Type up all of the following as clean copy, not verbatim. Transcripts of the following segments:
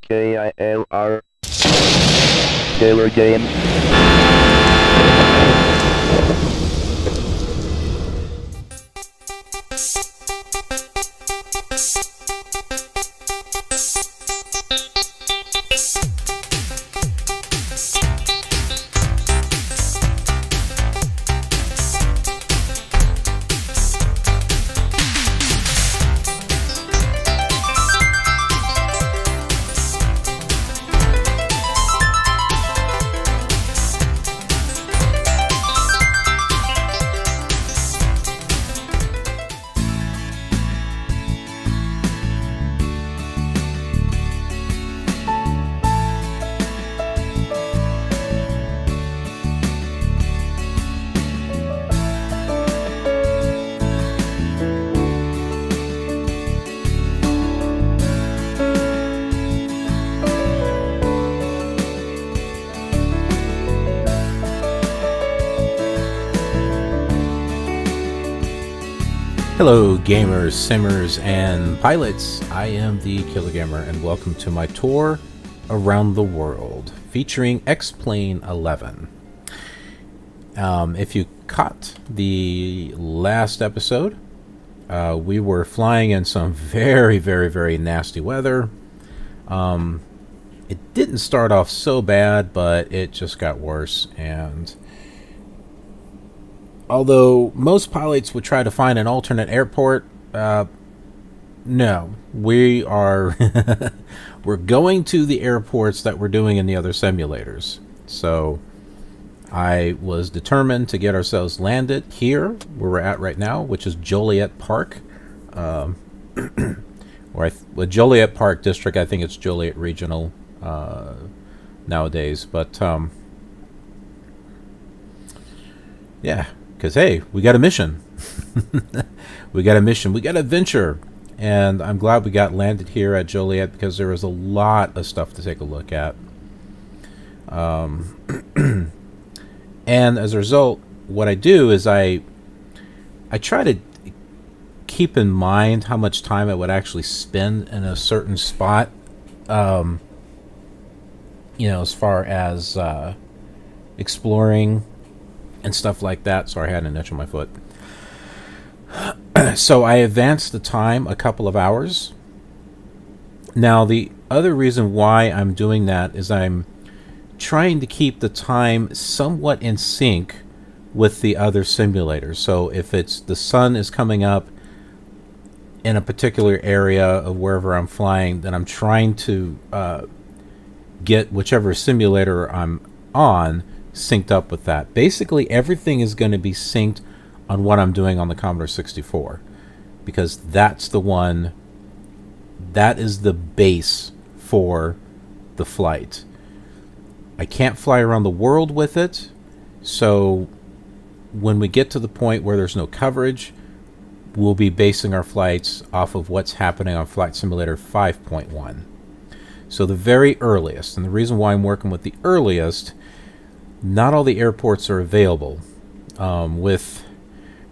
KILR. Killer Games. Hello gamers, simmers, and pilots. I am the Killer Gamer and welcome to my tour around the world featuring X-Plane 11. If you caught the last episode, we were flying in some very nasty weather. It didn't start off so bad, but it just got worse, and although most pilots would try to find an alternate airport, no, we are we're going to the airports that we're doing in the other simulators. So I was determined to get ourselves landed here where we're at right now, which is Joliet Park, with Joliet Park District. I think it's Joliet Regional nowadays, but yeah. Because, hey, we got a mission. We got an adventure. And I'm glad we got landed here at Joliet because there was a lot of stuff to take a look at. And as a result, what I do is I try to keep in mind how much time I would actually spend in a certain spot. As far as exploring and stuff like that. Sorry, I had an itch on my foot. So I advanced the time a couple of hours. Now, the other reason why I'm doing that is I'm trying to keep the time somewhat in sync with the other simulators. So if it's the sun is coming up in a particular area of wherever I'm flying, then I'm trying to get whichever simulator I'm on synced up with that. Basically, everything is going to be synced on what I'm doing on the Commodore 64 because that's the one that is the base for the flight. I can't fly around the world with it, so when we get to the point where there's no coverage, we'll be basing our flights off of what's happening on Flight Simulator 5.1. So the very earliest, and the reason why I'm working with the earliest, not all the airports are available. With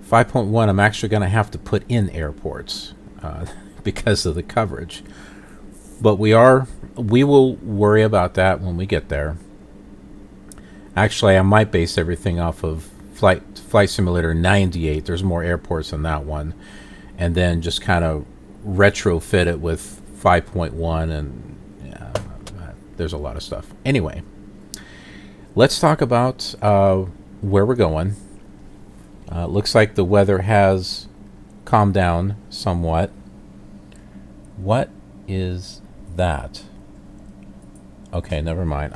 5.1, I'm actually going to have to put in airports because of the coverage. But we will worry about that when we get there. Actually, I might base everything off of Flight Simulator 98. There's more airports than that one. And then just kind of retrofit it with 5.1, and yeah, there's a lot of stuff. Anyway. Let's talk about where we're going. Looks like the weather has calmed down somewhat. What is that? Okay, never mind.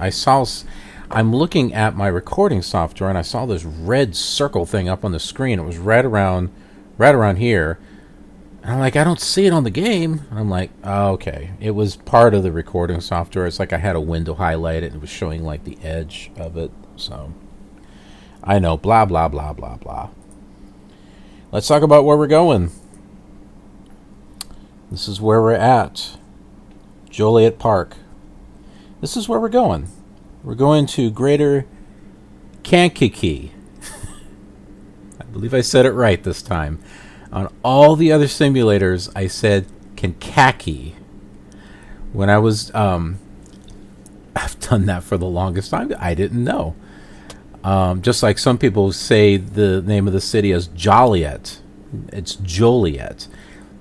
I'm looking at my recording software and I saw this red circle thing up on the screen. It was right around here. And I'm like, I don't see it on the game. And I'm like, oh, okay. It was part of the recording software. It's like I had a window highlighted and it was showing like the edge of it. So I know, blah, blah, blah, blah, blah. Let's talk about where we're going. This is where we're at. Joliet Park. This is where we're going. We're going to Greater Kankakee. I believe I said it right this time. On all the other simulators, I said Kankakee. When I was done that for the longest time. I didn't know. Just like some people say the name of the city is Joliet. It's Joliet.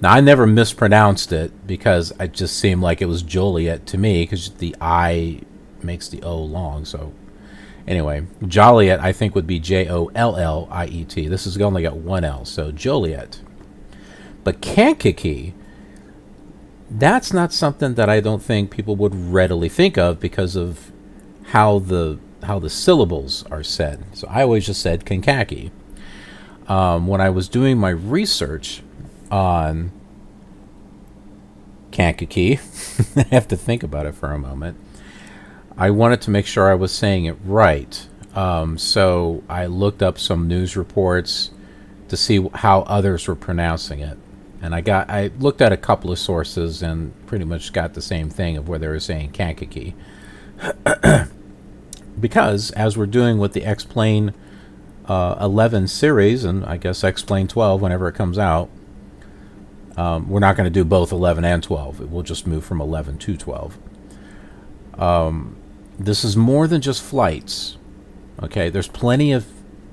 Now, I never mispronounced it because it just seemed like it was Joliet to me because the I makes the O long. So anyway, Joliet I think would be Jolliet. This has only got one L, so Joliet. But Kankakee, that's not something that I don't think people would readily think of because of how the syllables are said. So I always just said Kankakee. When I was doing my research on Kankakee, I have to think about it for a moment. I wanted to make sure I was saying it right. So I looked up some news reports to see how others were pronouncing it. And I looked at a couple of sources and pretty much got the same thing of where they were saying Kankakee. Because as we're doing with the X-Plane 11 series, and I guess X-Plane 12 whenever it comes out, we're not going to do both 11 and 12. We'll just move from 11 to 12. This is more than just flights. Okay, there's plenty of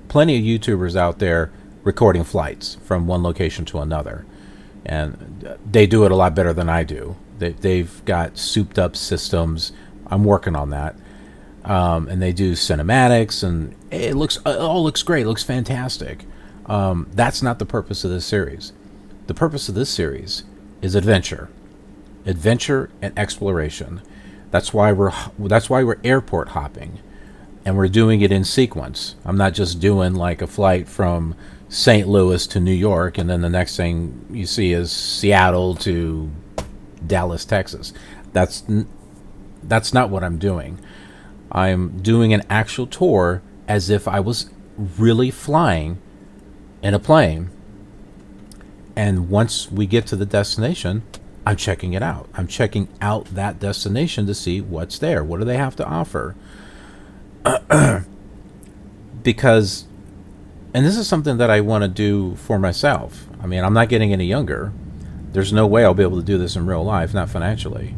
YouTubers out there recording flights from one location to another, and they do it a lot better than I do. They've got souped up systems. I'm working on that. And they do cinematics, and it all looks great. It looks fantastic. That's not the purpose of this series. The purpose of this series is adventure and exploration. That's why we're airport hopping, and we're doing it in sequence. I'm not just doing like a flight from St. Louis to New York, and then the next thing you see is Seattle to Dallas, Texas. That's not what I'm doing. I'm doing an actual tour as if I was really flying in a plane. And once we get to the destination, I'm checking it out. I'm checking out that destination to see what's there. What do they have to offer? Because, and this is something that I want to do for myself. I mean, I'm not getting any younger. There's no way I'll be able to do this in real life, not financially.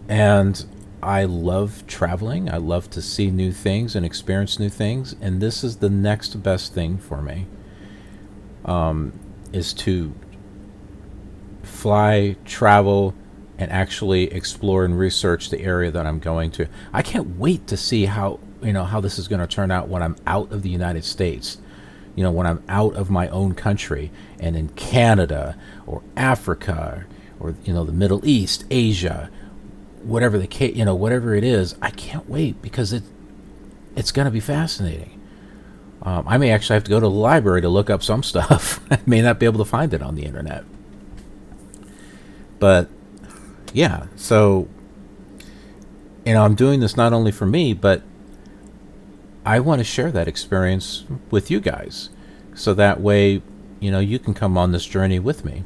And I love traveling. I love to see new things and experience new things. And this is the next best thing for me, is to fly, travel, and actually explore and research the area that I'm going to. I can't wait to see how this is going to turn out when I'm out of the United States. When I'm out of my own country and in Canada or Africa or, the Middle East, Asia, whatever the case, whatever it is. I can't wait because it's going to be fascinating. I may actually have to go to the library to look up some stuff. I may not be able to find it on the internet. But yeah, so I'm doing this not only for me, but I want to share that experience with you guys, so that way, you can come on this journey with me.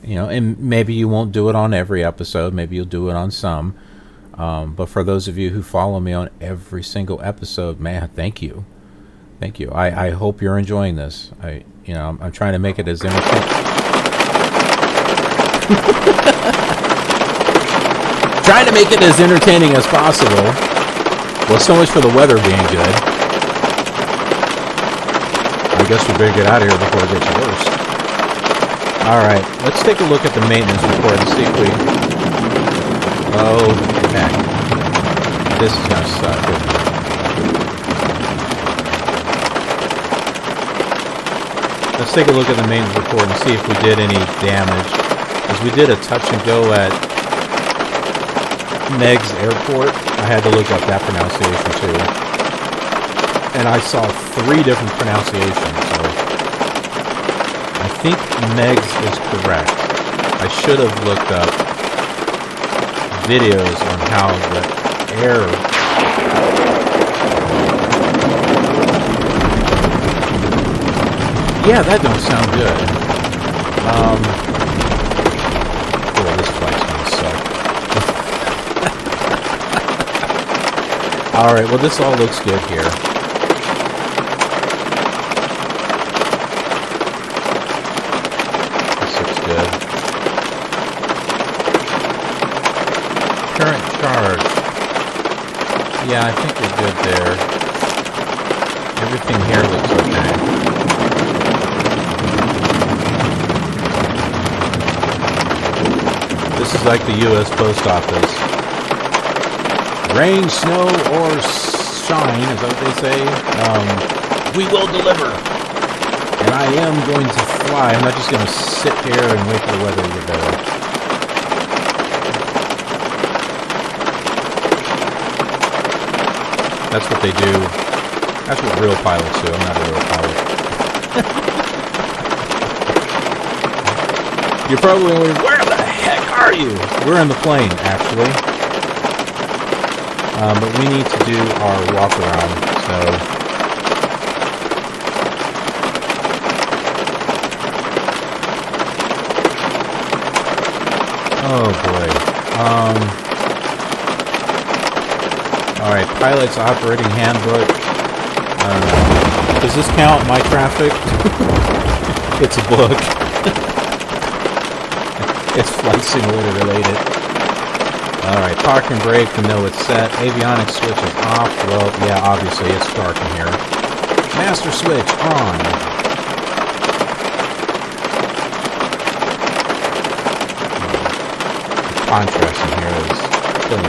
And maybe you won't do it on every episode. Maybe you'll do it on some. But for those of you who follow me on every single episode, man, thank you. Thank you. I hope you're enjoying this. I'm trying to make it as entertaining. Trying to make it as entertaining as possible. Well, so much for the weather being good. I guess we better get out of here before it gets worse. Alright, let's take a look at the maintenance report and see if we... Oh, heck. This is going to suck, isn't it? Let's take a look at the maintenance report and see if we did any damage. Because we did a touch and go at Meg's Airport. I had to look up that pronunciation too. And I saw 3 different pronunciations, so... I think Meg's is correct. I should have looked up videos on how the air... Yeah, that don't sound good. Boy, this flight's gonna suck. Alright, well this all looks good here. Yeah, I think we're good there. Everything here looks okay. This is like the U.S. Post Office. Rain, snow, or shine, is that what they say? We will deliver. And I am going to fly. I'm not just going to sit here and wait for the weather to get better. That's what they do. That's what real pilots do. I'm not a real pilot. You're probably wondering, where the heck are you? We're in the plane, actually. But we need to do our walk around, so... Oh boy. Alright, Pilot's Operating Handbook. Does this count my traffic? It's a book. It's flight simulator related. Alright, park and brake to know it's set. Avionics switch is off. Well, yeah, obviously it's dark in here. Master switch on. The contrast in here is killing me.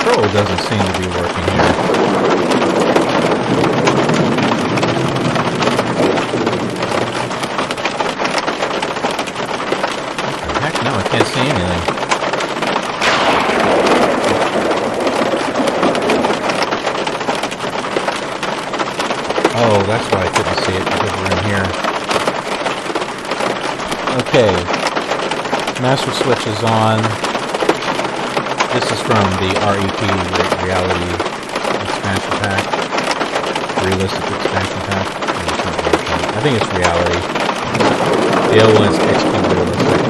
Control doesn't seem to be working here. Heck no, I can't see anything. Oh, that's why I couldn't see it, because we're in here. Okay. Master switch is on. This is from the REP Reality Expansion Pack. Realistic Expansion Pack. I think it's Reality. The other one is XP Realistic.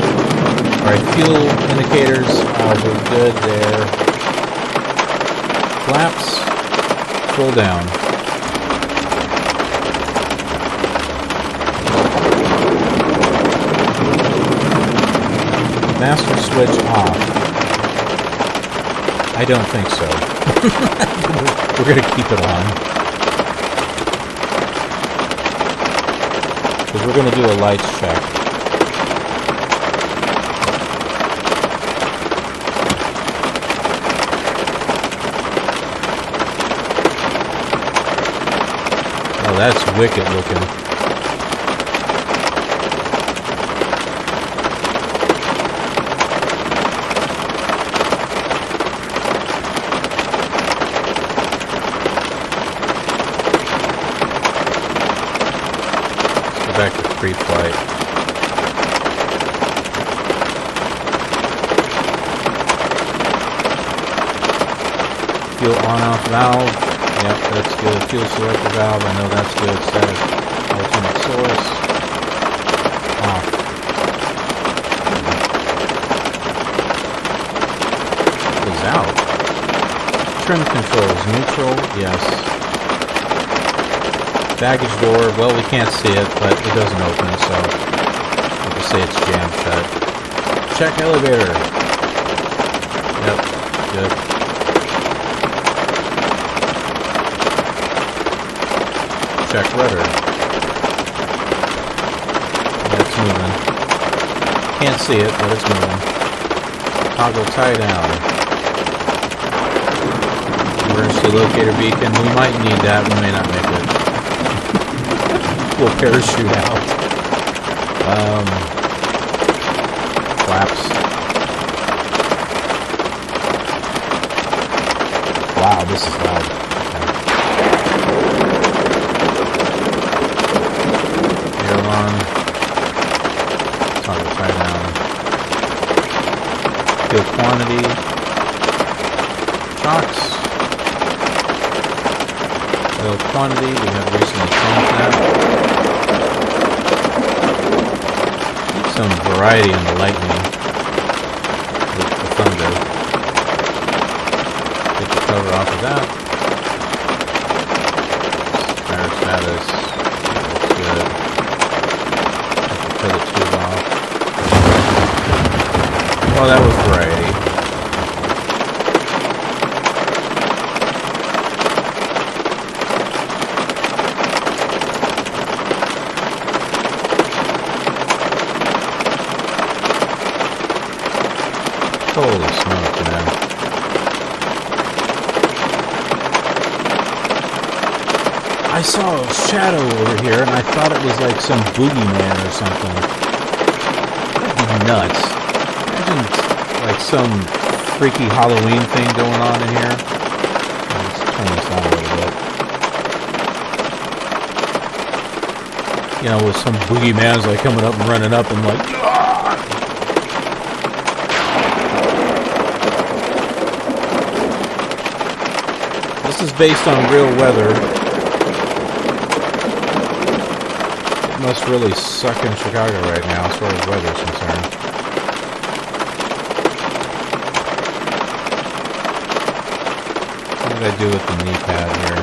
Alright, fuel indicators. We're good there. Flaps. Full down. Master switch off. I don't think so. We're going to keep it on. Because we're going to do a lights check. Oh, that's wicked looking. Back to pre-flight. Fuel on-off valve. Yep, that's good. Fuel selector valve. I know that's good. Status alternate source. Off. Is out. Trim controls. Neutral. Yes. Baggage door, well, we can't see it, but it doesn't open, so we'll just say it's jammed shut. Check elevator. Yep, good. Check rudder. Yeah, it's moving. Can't see it, but it's moving. Toggle tie down. Emergency locator beacon. We might need that, we may not make it. We'll parachute out. Flaps. Wow, this is loud. Aileron. Toggle tie down. Fuel quantity. Shocks. Oil quantity, we have recently changed that. Some variety in the lightning with the thunder. Get the cover off of that. Tire status. good. Have to cut the tube off. Oh, that was variety. Holy smokes, man. I saw a shadow over here, and I thought it was like some boogeyman or something. That'd be nuts. Imagine like some freaky Halloween thing going on in here. Let's turn this on a little bit. You know, with some boogeyman's like coming up and running up and like, ah! This is based on real weather. It must really suck in Chicago right now as far as weather's concerned. What did I do with the knee pad here?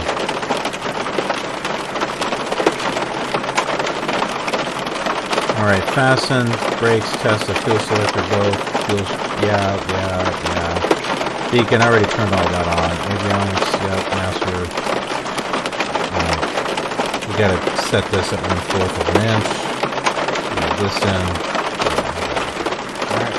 Alright, fasten, brakes, test the fuel selector, both. Fuel, yeah. Beacon, I already turned all that on. Avionics, yep, master. We gotta set this at 1/4 of an inch. Put this in. Alright.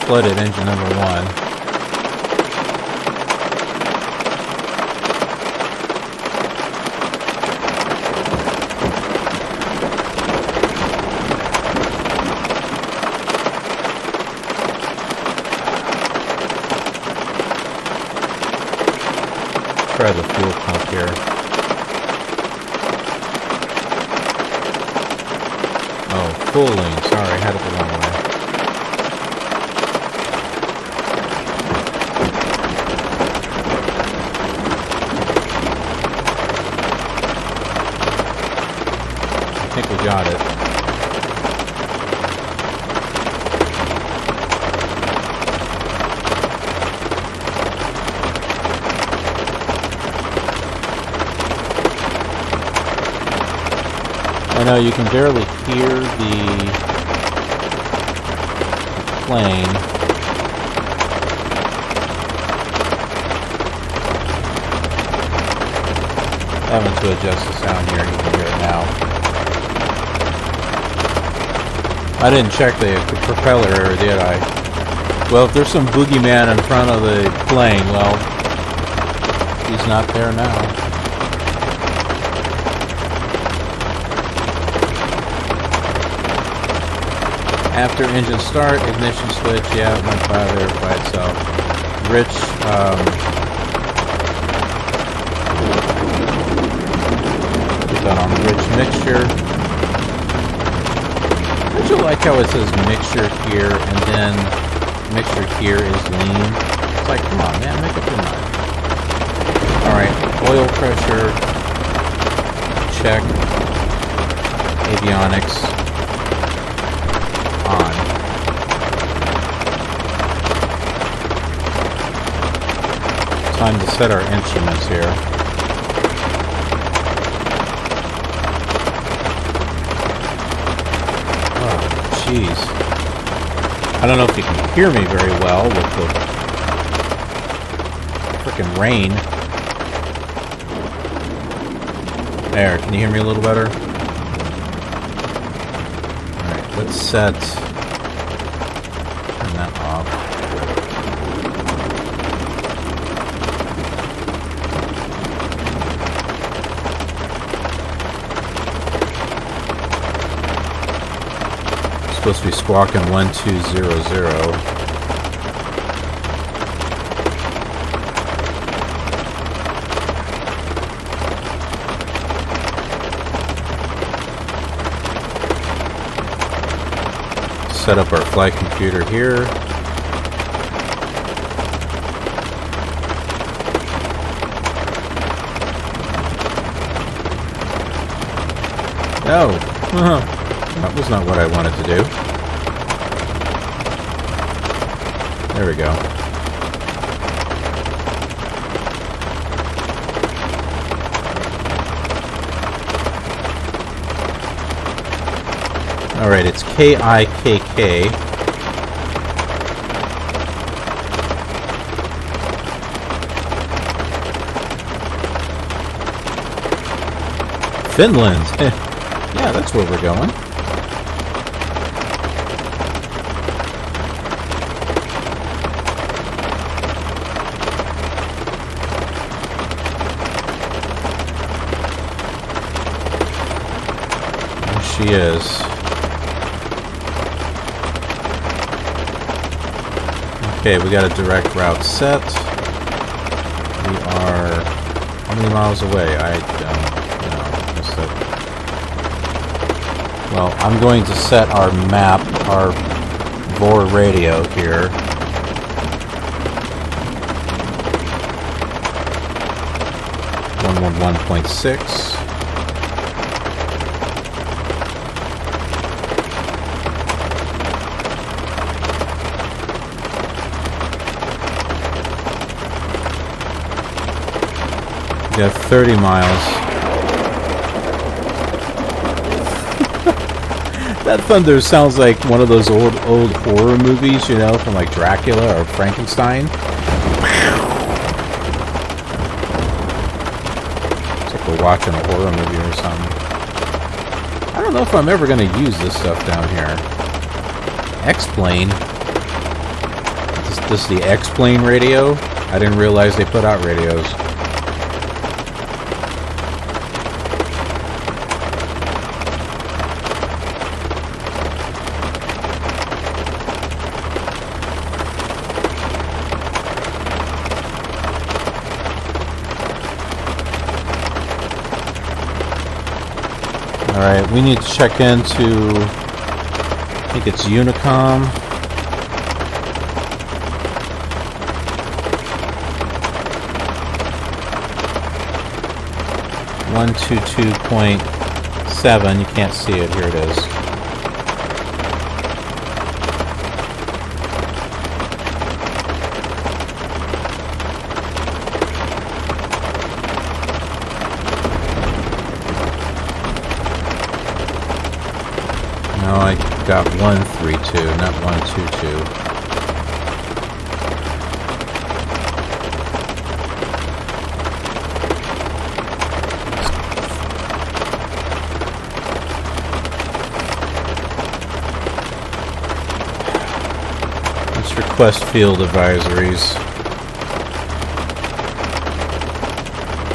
Flooded engine number 1. Try the fuel pump here. Oh, full lean. Sorry, I had it the wrong way. I think we got it. I know you can barely hear the plane. Having to adjust the sound here, you can hear it now. I didn't check the propeller area, did I? Well, if there's some boogeyman in front of the plane, well, he's not there now. After engine start, ignition switch, yeah, it went by there by itself. Rich, put that on rich mixture. Don't you like how it says mixture here and then mixture here is lean? It's like, come on, man, make up your mind. Alright, oil pressure, check, avionics, on. Time to set our instruments here. Oh, jeez. I don't know if you can hear me very well with the frickin' rain. There, can you hear me a little better? Let's set, turn that off. It's supposed to be squawking 1200. Set up our flight computer here. No, that was not what I wanted to do. There we go. Alright, it's KIKK. Finland. Yeah, that's where we're going. There she is. Okay, we got a direct route set. We are how many miles away? I don't know. Well, I'm going to set our map, our VOR radio here. .6. We got 30 miles. That thunder sounds like one of those old horror movies, you know, from like Dracula or Frankenstein. It's like we're watching a horror movie or something. I don't know if I'm ever going to use this stuff down here. X-Plane. This is the X-Plane radio? I didn't realize they put out radios. Alright, we need to check into, I think it's Unicom. .122.7, you can't see it, here it is. No, I got 132, not 122. Let's request field advisories.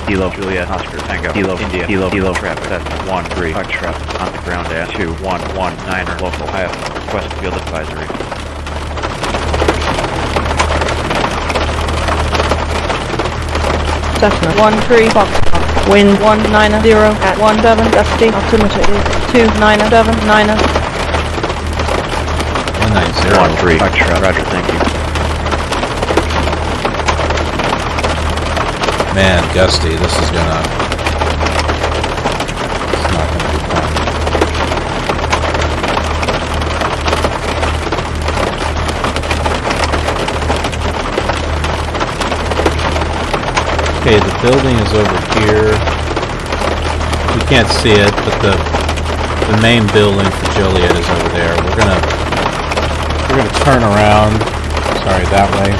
Kilo, Juliet, Oscar, Tango, Kilo, India, Kilo, traffic, that's 1-3, hard traffic, on the ground, dash, 2-1-1-9er, local, I have request field advisory. Cessna 1-3, Foxtrot, wind 190 at 17, gusty, altimeter is 297, 190. 1-3, hard traffic, roger, thank you. Man, gusty, this is gonna... It's not gonna be fun. Okay, the building is over here. We can't see it, but the main building for Joliet is over there. We're gonna turn around. Sorry, that way.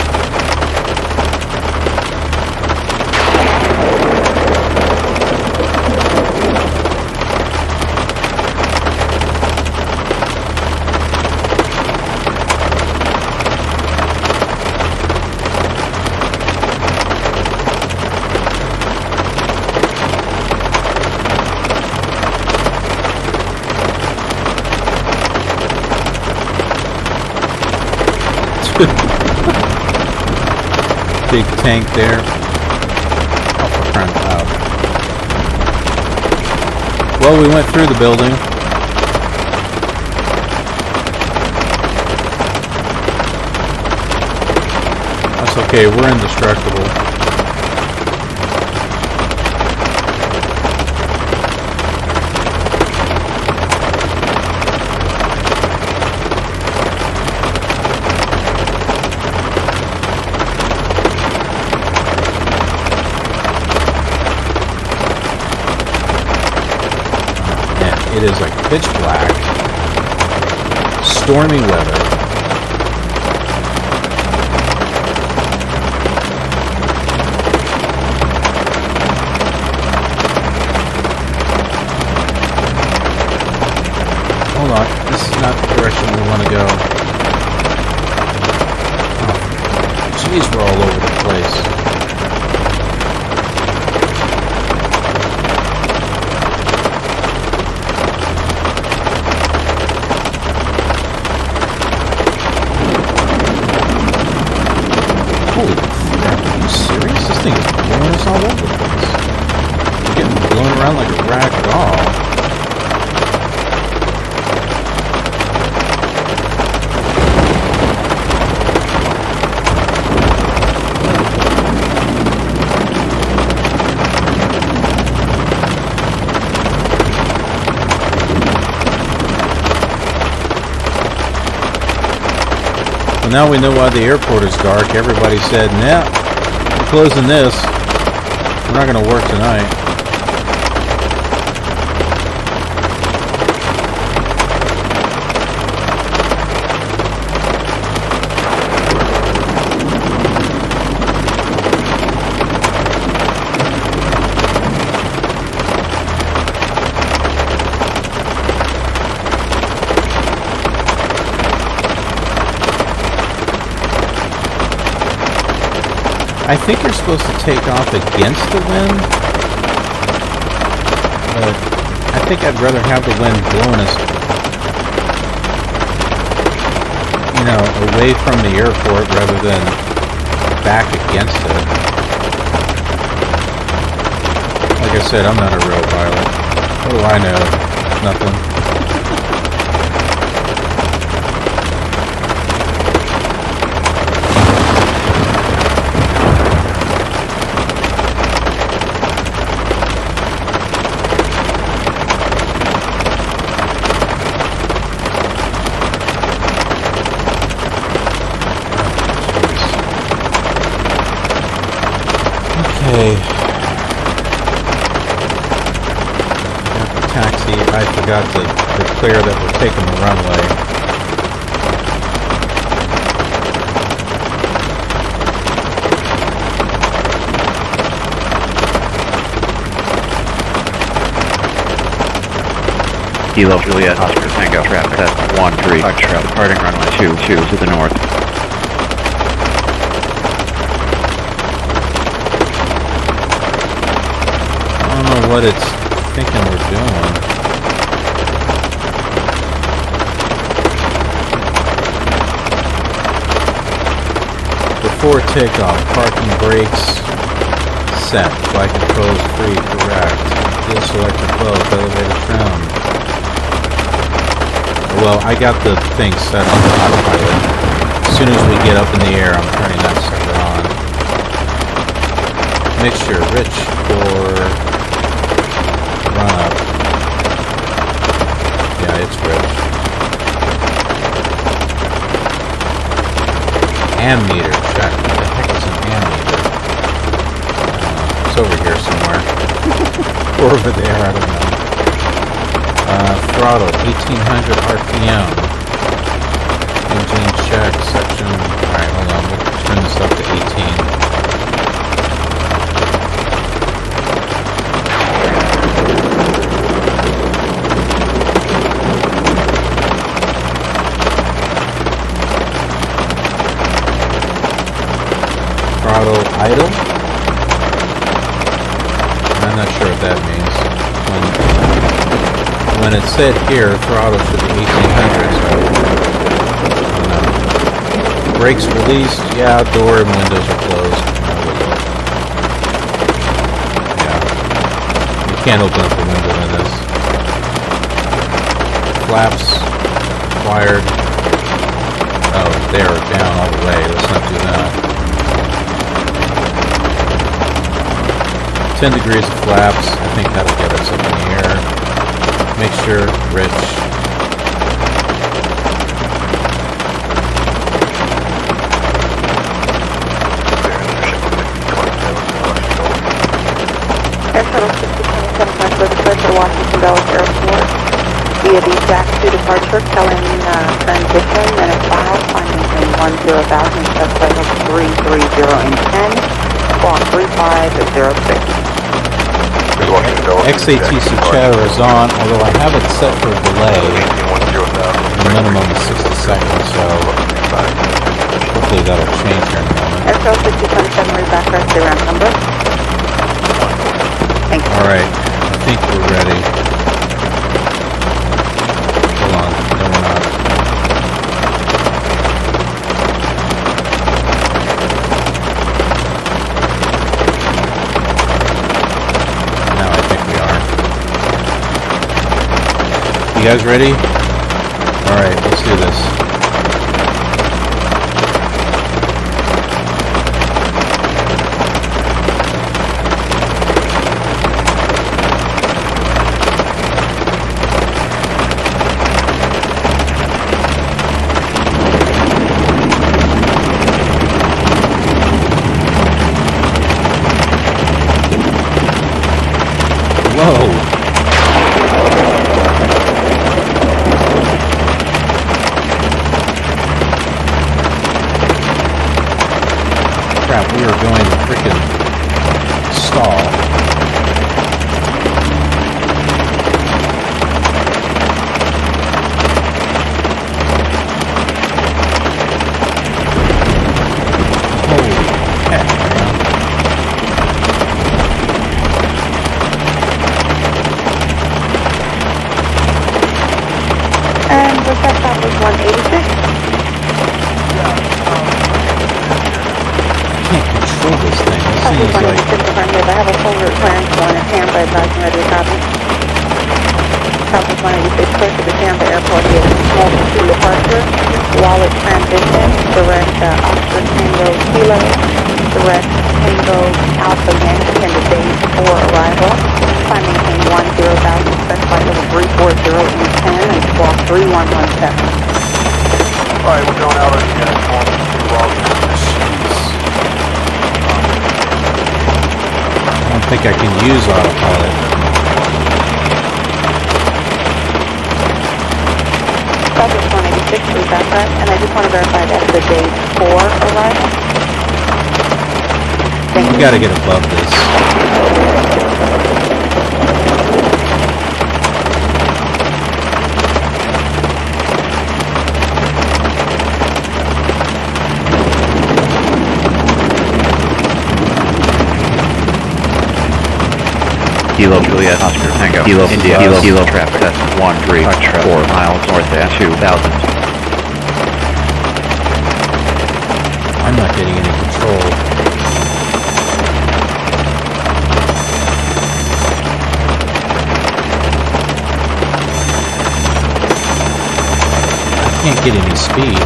Big tank there. Oh, for crying out loud. Well, we went through the building. That's okay, we're indestructible. it is like pitch black, stormy weather. Hold on, this is not the direction we want to go. Oh, jeez, we're all over the place. Holy crap, are you serious? This thing is blowing us all over the place. We're getting blown around like a rag doll. Now we know why the airport is dark. Everybody said, nah, we're closing this. We're not going to work tonight. I think you're supposed to take off against the wind, but I think I'd rather have the wind blowing us, you know, away from the airport rather than back against it. Like I said, I'm not a real pilot. What do I know? Nothing. Okay. Got the taxi. I forgot to declare that we're taking the runway. Kilo Joliet Oscar Tango traffic at 13 Foxtrot departing runway 22 to the north. I don't know what it's thinking we're doing. Before takeoff, parking brakes set, flight controls free, correct. Fuel selector closed, elevator trim. Well, I got the thing set on autopilot. As soon as we get up in the air, I'm turning that sucker on. Mixture, rich for run up. Yeah, it's rich. Ammeter, check. What the heck is an ammeter? It's over here somewhere. Or over there, I don't know. Throttle, 1800 RPM. Engine check, section. Alright, hold on. We'll turn this up to 18. Throttle idle. I'm not sure what that means. When it's set here, throttle should be 1800, so I don't know. Brakes released, yeah, door and windows are closed. Yeah. You can't open up the window in this. Flaps wired. Oh, they're down all the way. Let's not do that. 10 degrees of flaps. I think that'll get us up in the air. Mixture, rich. Air Shuttle 6027 for Washington Dulles Airport. via the Jack to departure, telling transition, minute 5, finding in 10,000, specified level 330 and 10, squawk 3506. X-ATC-Chatter is on, although I have it set for a delay. The minimum is 60 seconds, so hopefully that'll change here in a moment. Aircraft 5227, read back rest, around number. Thank you. Alright, I think we're ready. Hold on, no we're not. Now I think we are. You guys ready? Alright, let's do this. Whoa! Crap, we are going to frickin' stall. Holy heck, man. And the set was 186. I can't control this thing. This thing is like... I have a full route clearance going to Tampa, advising ready to copy. Southwest 186, close to the Tampa airport, is multi-two departure, wallet transition, direct Oscar Tango Kilo, direct Tango Alpha Yankee, and the date for arrival. Time maintain 10,000, specified level 340 and 10, and squawk 3117. Alright, we're going out again. I don't think I can use autopilot. Southwest 186, read back rest, and I just want to verify that's the date for arrival. Thank you. We gotta get above this. Kilo Joliet Oscar Tango Kilo India Kilo traffic that's 13 4 miles north at 2,000. I'm not getting any control. I can't get any speed.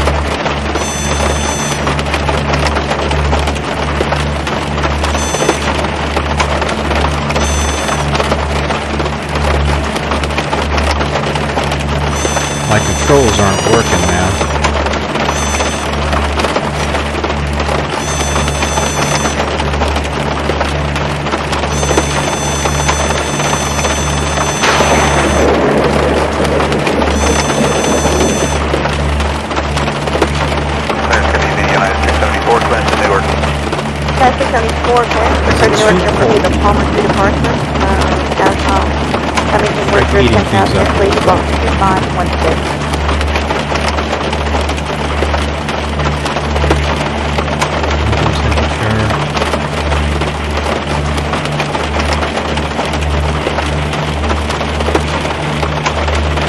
My controls aren't working, man. That's 674, okay. So Newark Airport, the Palmer 2 departure, as coming from Right, Woodbridge, meeting things up. please, block 2516.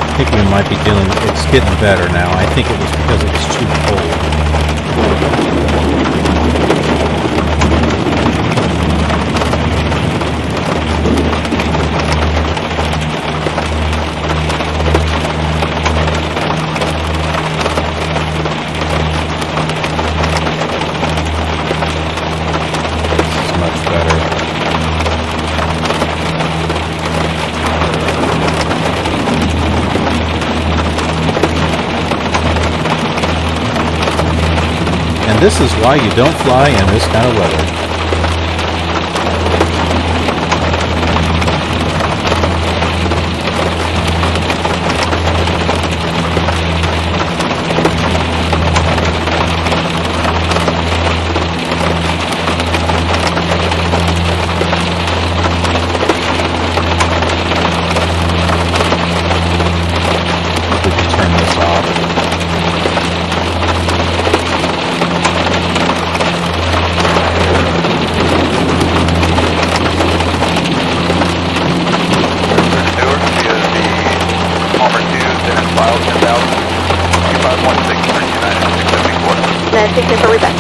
I think we might be dealing, it's getting better now. I think it was because it was too cold. This is much better. And this is why you don't fly in this kind of weather. Take care for Rebecca.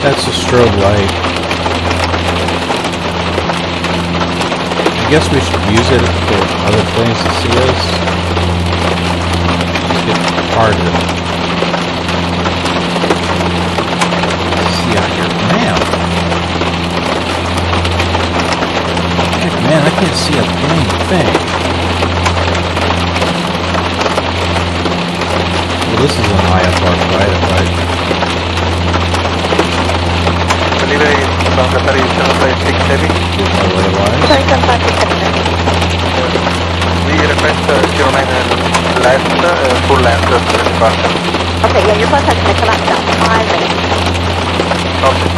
That's a strobe light. I guess we should use it for other planes to see us. It's getting harder. See out here. Man! Heck, man, I can't see a dang thing. Well, this is an IFR flight. Delivery from the 3756 Heavy. There's no way wise. 3756. We request 09 left, full length to the departure. Okay, yeah, your bus has to come out in about 5 minutes. Okay.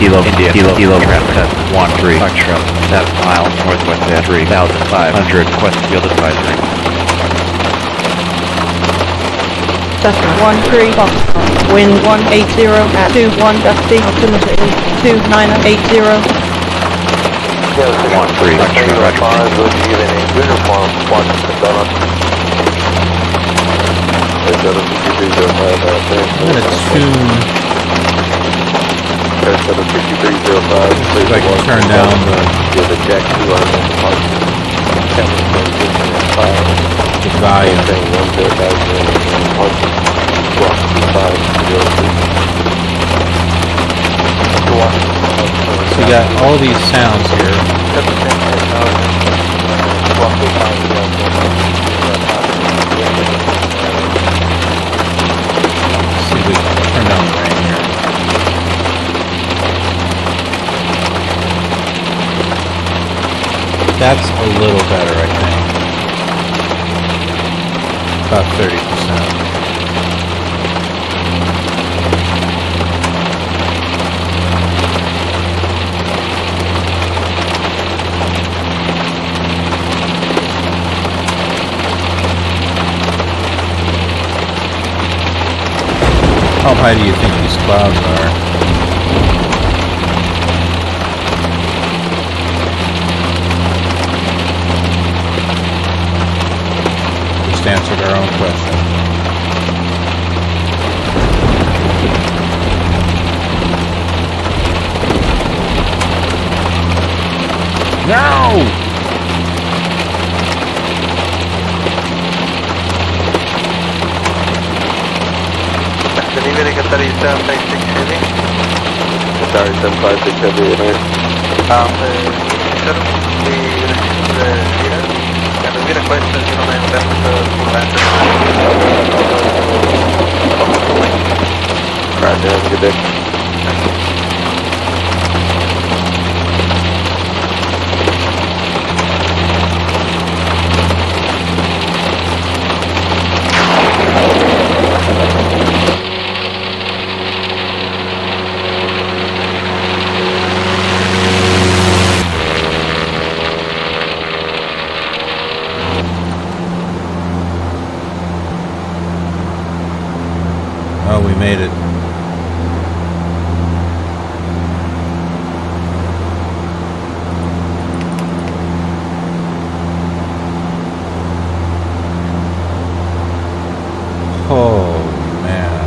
Kilo India, Kilo traffic test 13, Foxtrot, 7 miles northwest at 3,500, Quest Field Advisory. Cessna 13 Foxtrot, wind 180 at 21 dusty, altimeter is 2980. 13, Foxtrot, Roger. Will be given a uniform Washington dollar. I'm gonna tune. See if I can turn down the volume. So you got all these sounds here. Let's see if we can turn down the rain here. That's a little better, I think. About 30%. How high do you think these clouds are? Answered our own question. No! Delivering a 3756 Heavy. 3756 Heavy, right? Sir, we received the data. And we request 09 left full length. Roger, have a good day. Oh, we made it. Oh, man.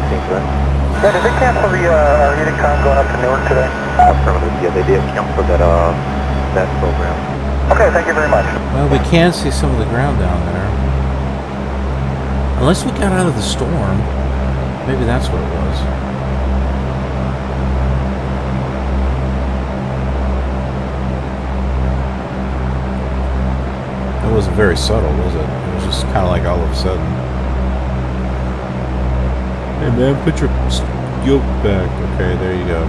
18th, right? Yeah, did they cancel the Unicon going up to Newark today? Affirmative. Yeah, they did cancel that program. Okay, thank you very much. Well, we can see some of the ground down there. Unless we got out of the storm. Maybe that's what it was. It wasn't very subtle, was it? It was just kind of like all of a sudden. Hey man, put your yoke back. Okay, there you go.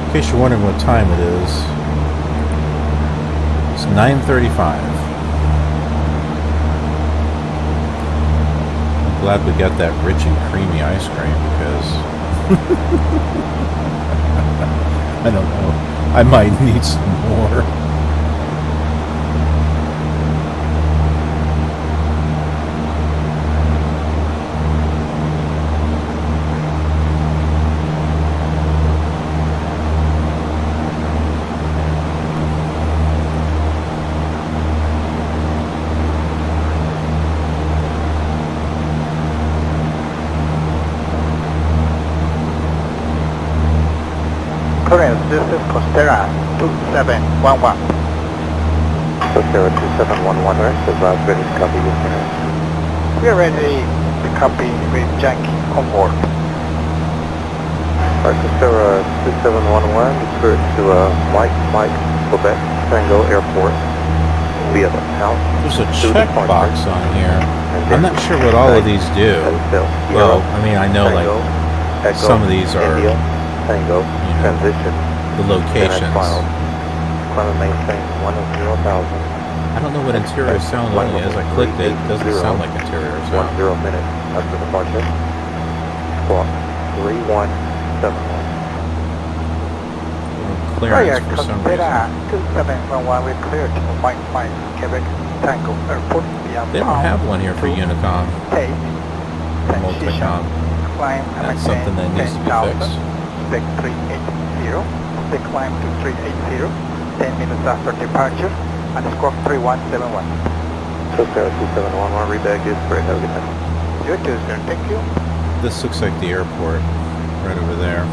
In case you're wondering what time it is, it's 9:35. I'm glad we got that rich and creamy ice cream because I don't know, I might need some more. This is Costera 2711. Costera 2711, right? So Route ready to copy with you. We are ready to copy with Jackie on board. Alright, Costera 2711, refer to Mike, Quebec, Tango Airport via the house. There's a checkbox on here. I'm not sure what all of these do. Well, I mean, I know like some of these are Tango, transition. The locations. Climate maintain 100,000. I don't know what interior sound only is. I clicked it. It doesn't sound like interior sound. 10 minutes after departure. Squawk 3171. Clearance for some reason. 2711, we're cleared to Mike, Quebec, Tango Airport. They don't have one here for Unicom. Hey, Or Multicom. climb That's something that needs to be fixed. Deck 380. They climb to 380, 10 minutes after departure, and squawk 3171. So Sarah 2711, rebag is great, have a good night. You too, sir, thank you. This looks like the airport right over there.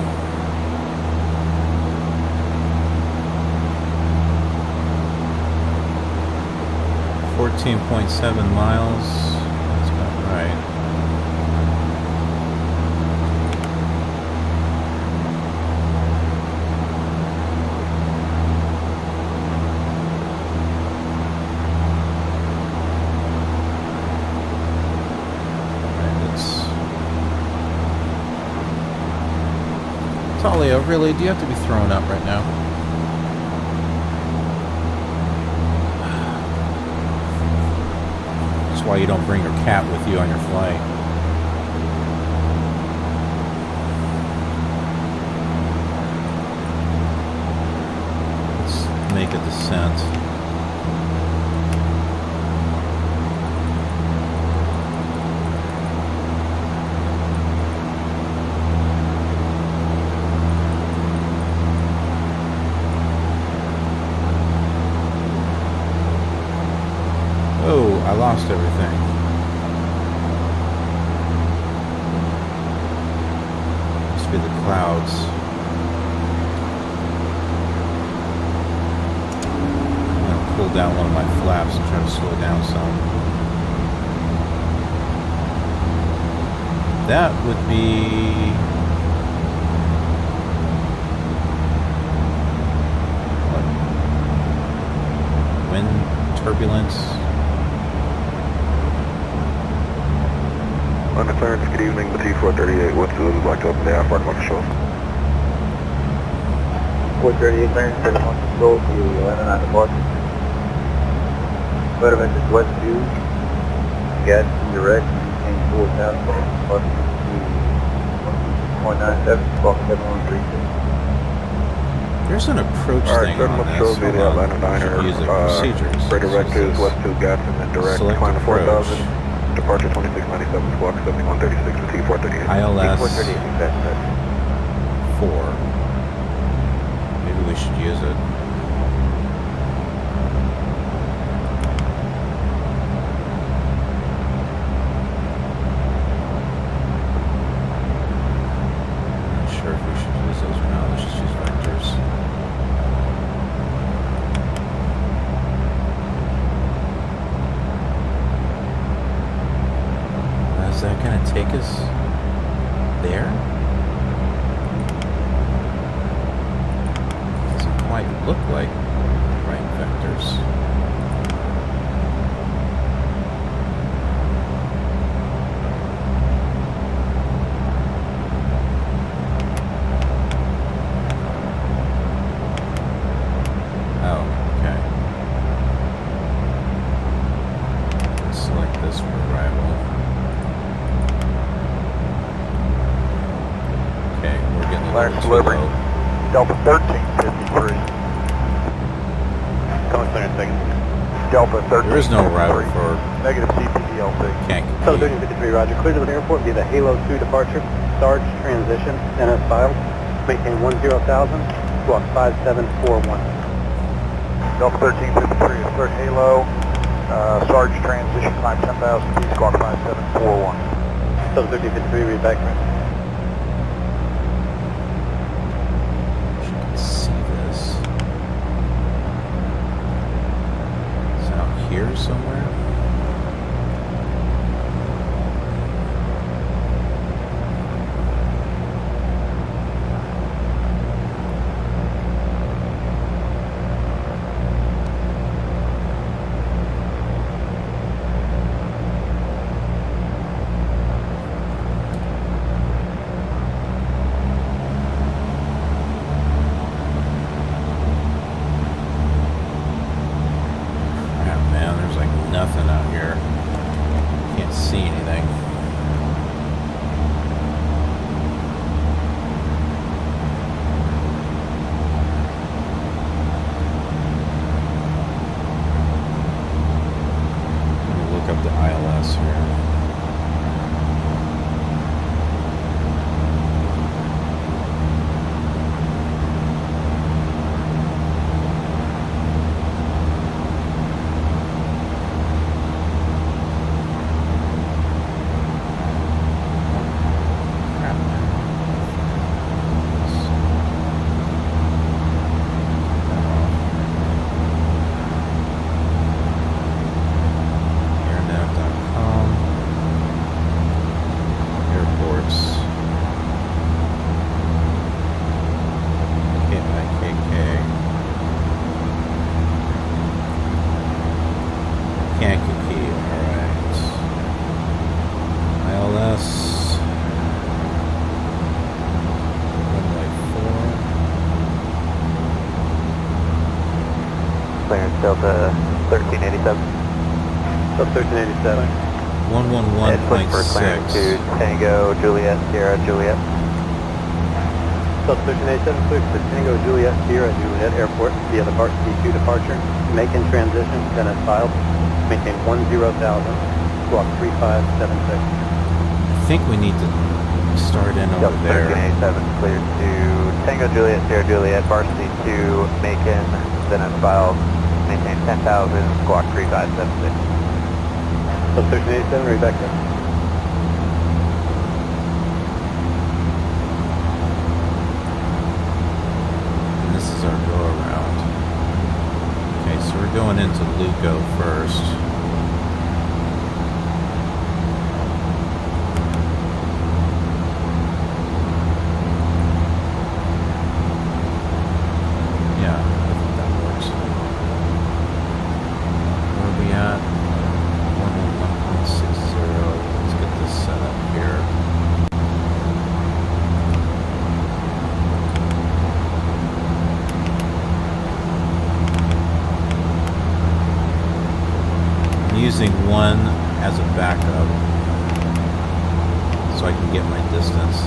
.7 miles. That's about right. Talia, really? Do you have to be thrown up right now? That's why you don't bring your cat with you on your flight. Let's make a descent. I lost everything. Must be the clouds. I'm gonna pull down one of my flaps and try to slow down some. That would be... what? Wind turbulence. Under clearance, good evening, the T438, what's the like to open the airport on the show? 438 clearance, 7 on control, you landing on the departure. Weather vectors west 2, gas direct, and full down for departure to 1.97, squawk 7136. There's an approach Alright, thing turn on up this. shows me Hold the on. Atlanta Niner. Should use it. Procedures. Freight This directives, is west to Gatson and direct, select climb to approach. 4000. Departure 2697, squawk 7136 with T438. ILS T438, exactly. 4. Maybe we should use it. Not sure if we should use those or not. Let's just use vectors. Is that going to take us there? Doesn't quite look like right vectors. Oh, okay. Select this for arrival. Okay, we're getting a little too Delivery. low. Delta 1353. Coming clear in a second. Delta 13. There is no arrival for Negative CPDLC. Kankakee. So 1353, roger. Clear to the airport via the Halo 2 departure. Sarge transition, NS filed. Maintain 10,000, squawk 5741. Delta 1353 is third Halo. Sarge transition, climb 10,000 feet, squawk 5741. So 1353, read back. You can see this. It's out here somewhere. Ah, man, there's like nothing out here. Can't see anything. Let me look up the ILS here. Crap, man. Airnav.com. Airports. KIKK. Kankakee, alright. ILS. Runway 4. Clearance Delta 1387. So 1387. 111.6. Tango, Juliet, Sierra, Juliet. So 1387, clear to Tango Juliet, Sierra Juliet Airport via the Part C2 departure. Make in transition, NS filed. Maintain 10,000, squawk 3576. I think we need to start in over Delta there. 1387, cleared to Tango, Juliet, Sierra, Juliet, Varsity 2, Macon, then it's filed, maintain 10,000, squawk 3576. So 1387, read back there. And this is our go around. Okay, so we're going into Lugo first. Yeah, I think that works. Where are we at? 111.60. Let's get this set up here. I'm using one as a backup so I can get my distance.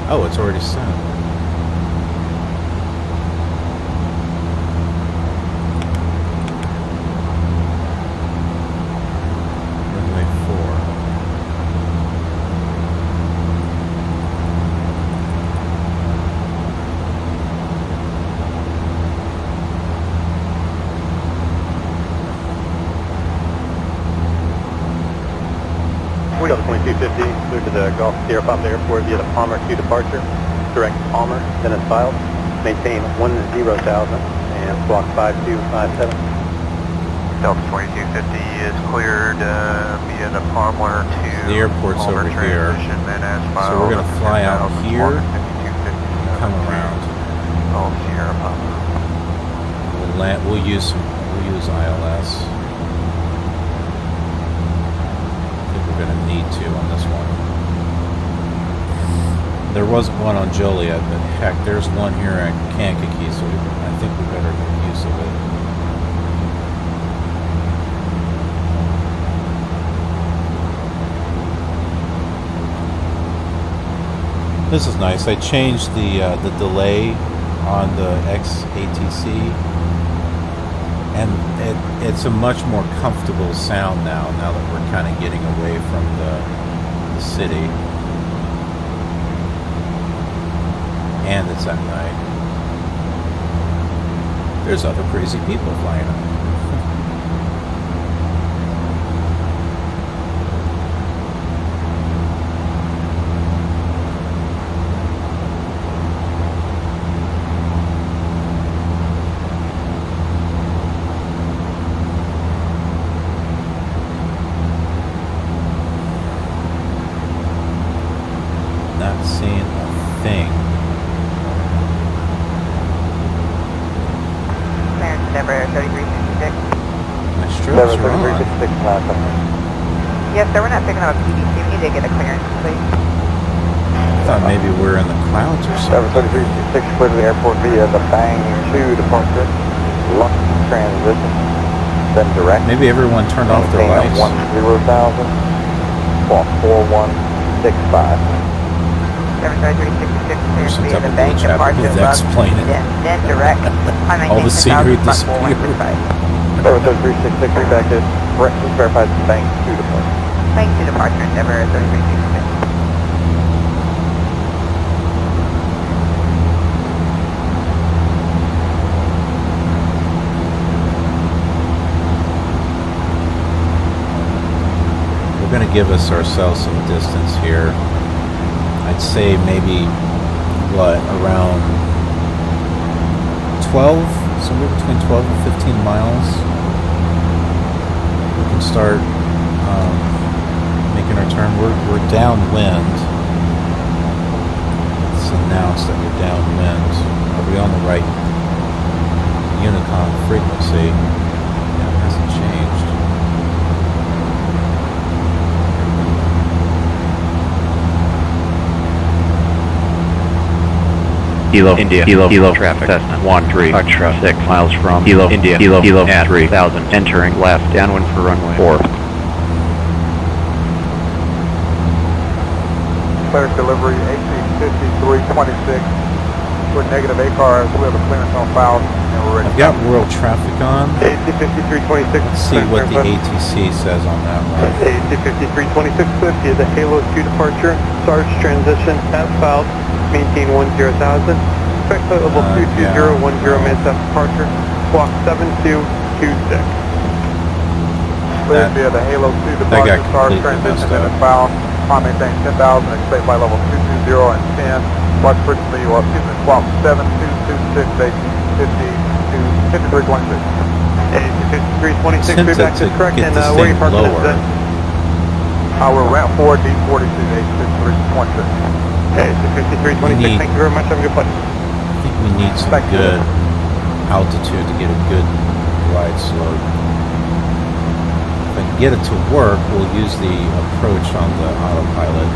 Oh, it's already sent. Runway 4. We go to 2250, clear to the Gulf Sierra Pop Airport via the Palmer 2 departure. Direct to Palmer, then as filed. Maintain 10,000 and squawk 5257. Delta 2250 is cleared via the Palmer to The airport's Palmer over here. transition, then as So filed. we're gonna fly out here, 5250. come around. Gulf Sierra Pop. We'll land. We'll use ILS. We're going to need to on this one. There wasn't one on Joliet, but heck, there's one here at Kankakee, so I think we better make use of it. This is nice. I changed the delay on the X-ATC, and it's a much more comfortable sound now that we're kind of getting away from the city. And it's at night. There's other crazy people flying out. Not seeing a thing. Endeavor 3366. My stroke's Endeavor wrong. 3366, last time. Yes, sir, we're not picking up a PDC. We need to get a clearance, please. I thought maybe we're in the clouds or Endeavor something. 3366, clear to the airport via the Bang 2 departure. Lux transition, then direct. Maybe everyone turned off their lights. 10,000, squawk 4165. 73366, clear There's some via type the of bank glitch happened departure with lug, X-Plane. then direct. All the scenery disappeared. Endeavor 3366, back to verified Bang 2 departure. Bank to departure, Endeavor 3366. We're going to give ourselves some distance here. I'd say maybe, around 12, somewhere between 12 and 15 miles. We can start making our turn. We're downwind. It's announced that we're downwind. Are we on the right Unicom frequency? Yeah, it hasn't changed. Kilo, India, Kilo, traffic, Cessna, 13, extra, 6 miles from Kilo, India, Kilo, at 3,000, entering left, downwind for runway 4. Clear delivery, AC-5326, we're negative 8 cars, we have a clearance on file, and we're ready. I've got world traffic on. AC-5326. Let's see what the ATC says on that one. AC-5326, clear via the Halo 2 departure, Sarge transition, as filed. Maintain 10,000. Expect flight level 22010 minutes after departure. Squawk 7226. Clear via the Halo 2 got departure, start completely transition, messed and up. found. Climb maintain 10,000, expect flight level 220 and 10. Watch frequency, squawk 7226, AC-5326. AC-5326, Tempted back to is correct, get and this where thing you parked lower. is We're ramp 4, D42, AC-5326. AC-5326, thank you very much, have a good flight. I think we need some Thank you. good altitude to get a good glide slope. If I can get it to work, we'll use the approach on the autopilot.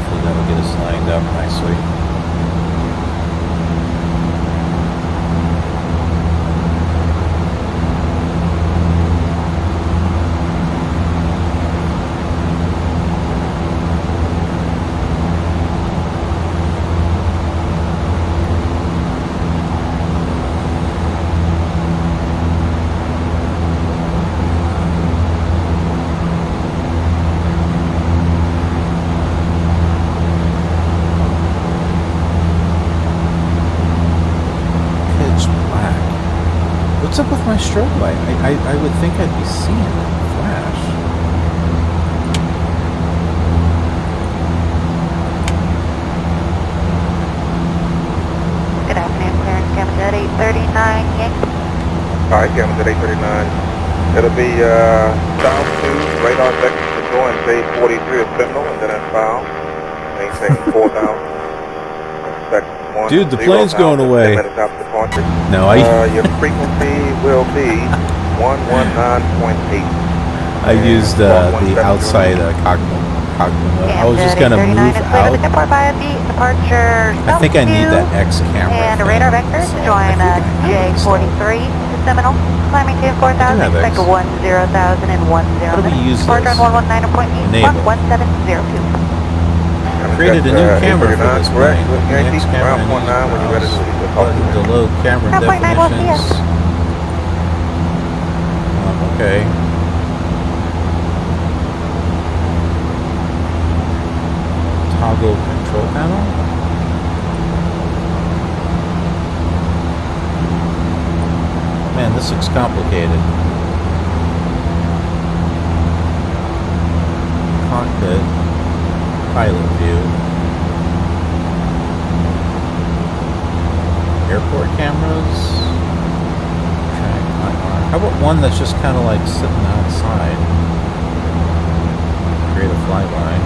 Hopefully that'll get us lined up nicely. What's up with my strobe light? I would think I'd be seeing it flash. Good afternoon, clearance Cameron 839 Yankee. Alright, Cameron 839. It'll be south to radar vector to join J43 of Sentinel, and then at file. Maintain 4,000. Dude, the plane's going away. No, your frequency will be 119.8. I used the outside cockpit. I was just gonna move out. I think I need that X camera. And a radar vector to join J43 to Seminole. Climbing to 4,000, expect 10,000 and 10. How do we use this? Departure on 119.8, Enable. 1702. Created a new camera for this plane. Yankee, Next camera round 19 when you're ready to leave the button to load camera Round 19, we'll see ya. definitions. Okay. Toggle control panel. Man, this looks complicated. Cockpit. Pilot view. Airport cameras. Track IR. How about one that's just kind of like sitting outside? Create a flyby.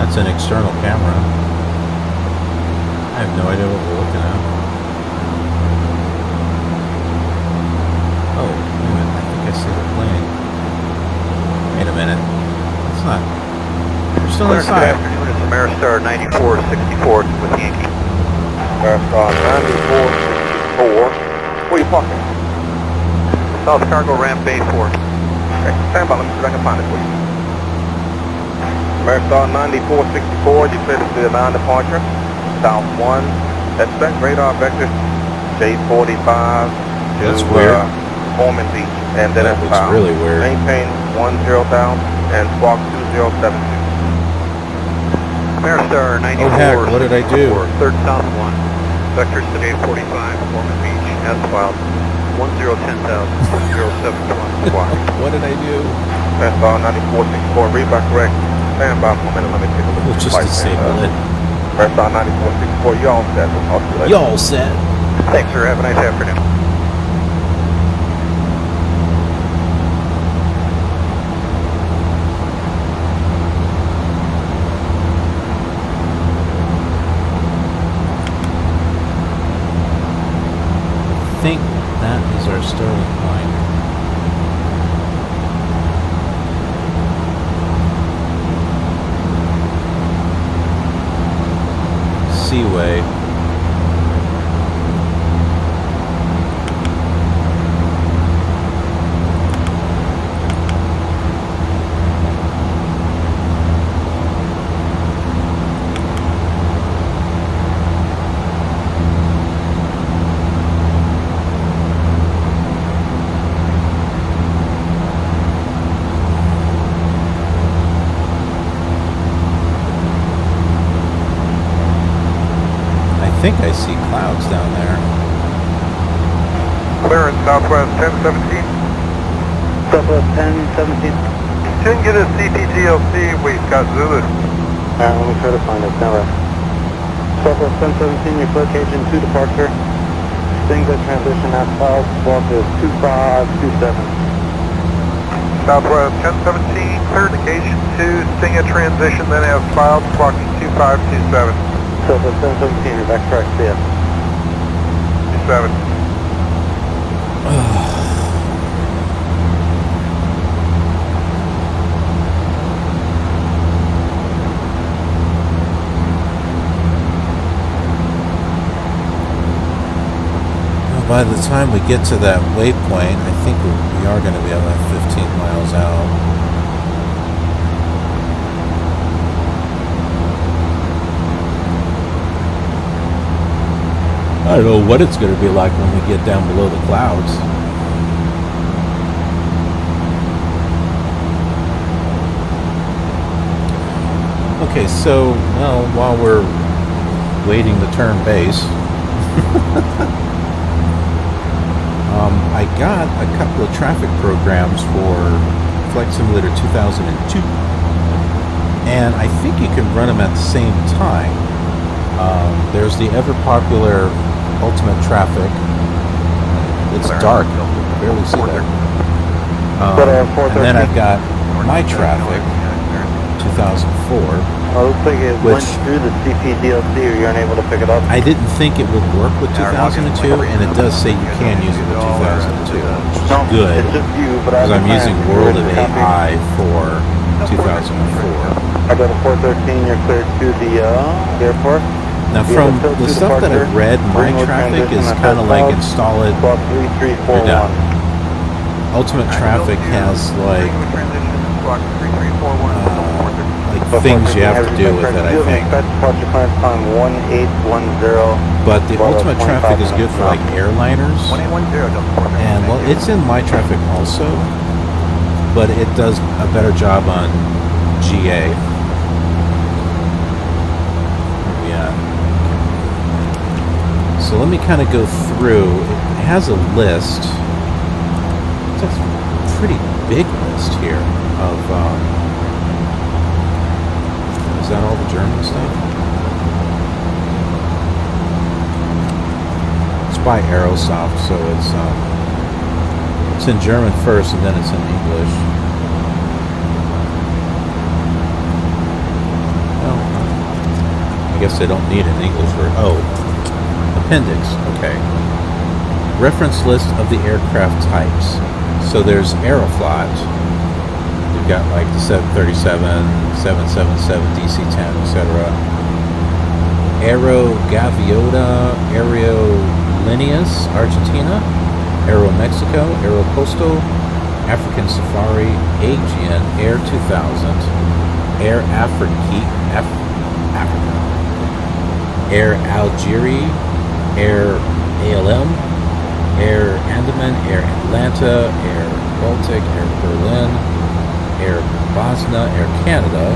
That's an external camera. I have no idea what we're looking at. Oh, wait a minute. I think I see the plane. Wait a minute. It's not. We're still Good inside. afternoon, it's Ameristar 9464 with Yankee. Ameristar 9464. Where you parking? South Cargo Ramp Bay 4. Okay, stand by, let me see if I can find it for you. Ameristar 9464, you cleared to the non-departure. South 1, expect radar vector J45 to That's weird. Foreman Beach, and then That it's looks really weird. Maintain 10,000 and squawk 2072. Ameristar 9464. Oh heck, what did I do? Third South 1. Vectors to J45, Foreman Beach, as filed. 10,000, 071 squawk. What did I do? Ameristar 9464, read by correct. Stand by for a minute, let me take a look We'll at the just flight. disable it. Ameristar 9464, you all set. We'll talk to you later. Y'all set. Thanks, sir. Have a nice afternoon. I think that is our starting point. Seaway. I think I see clouds down there. Clearance Southwest 1017. Southwest 1017. Didn't get a CPGLC, we got Zulu. Let me try to find it. Now, Southwest 1017, your clear cage in 2 departure. Single transition at files, squawk is 2527. Southwest 1017, clear indication 2, sting a transition, then as filed, squawking 2527. Southwest 1017, your back track, see ya. 27. By the time we get to that waypoint, I think we are going to be about 15 miles out. I don't know what it's going to be like when we get down below the clouds. Okay, so, well, while we're waiting to turn base, I got a couple of traffic programs for Flight Simulator 2002, and I think you can run them at the same time. There's the ever-popular Ultimate Traffic. It's dark, you can barely see that. And then I've got My Traffic 2004. Oh, looks like it Which- went through the CP DLC, or you're unable to pick it up. I didn't think it would work with 2002, and it does say you can use it with 2002, which is No, good, it's just you, but because I'm using World of copy. AI for 2004. I got a 413, you're cleared to the airport. Now, from the stuff that I've read, My Traffic is kind of like install it. Squawk 3341. You're done. Ultimate Traffic has like things you have to do with it, I think. Departure plan time 1810. But the Ultimate Traffic is good for like airliners. 1810, And well, it's in My Traffic also, but it does a better job on GA. Yeah. So let me kind of go through. It has a list. It's a pretty big list here of. Is that all the German stuff? It's by Aerosoft, so it's in German first, and then it's in English. Oh, I guess they don't need an English version. Oh, appendix. Okay. Reference list of the aircraft types. So there's Aeroflot. We've got like the 737, 777, DC-10, etc. Aero Gaviota, Aerolíneas Argentina, Aero Mexico, Aeroposto, African Safari, Aegean, Air 2000, Air Africa, Air Algeria, Air ALM, Air Andaman, Air Atlanta, Air Baltic, Air Berlin, Air Bosnia, Air Canada.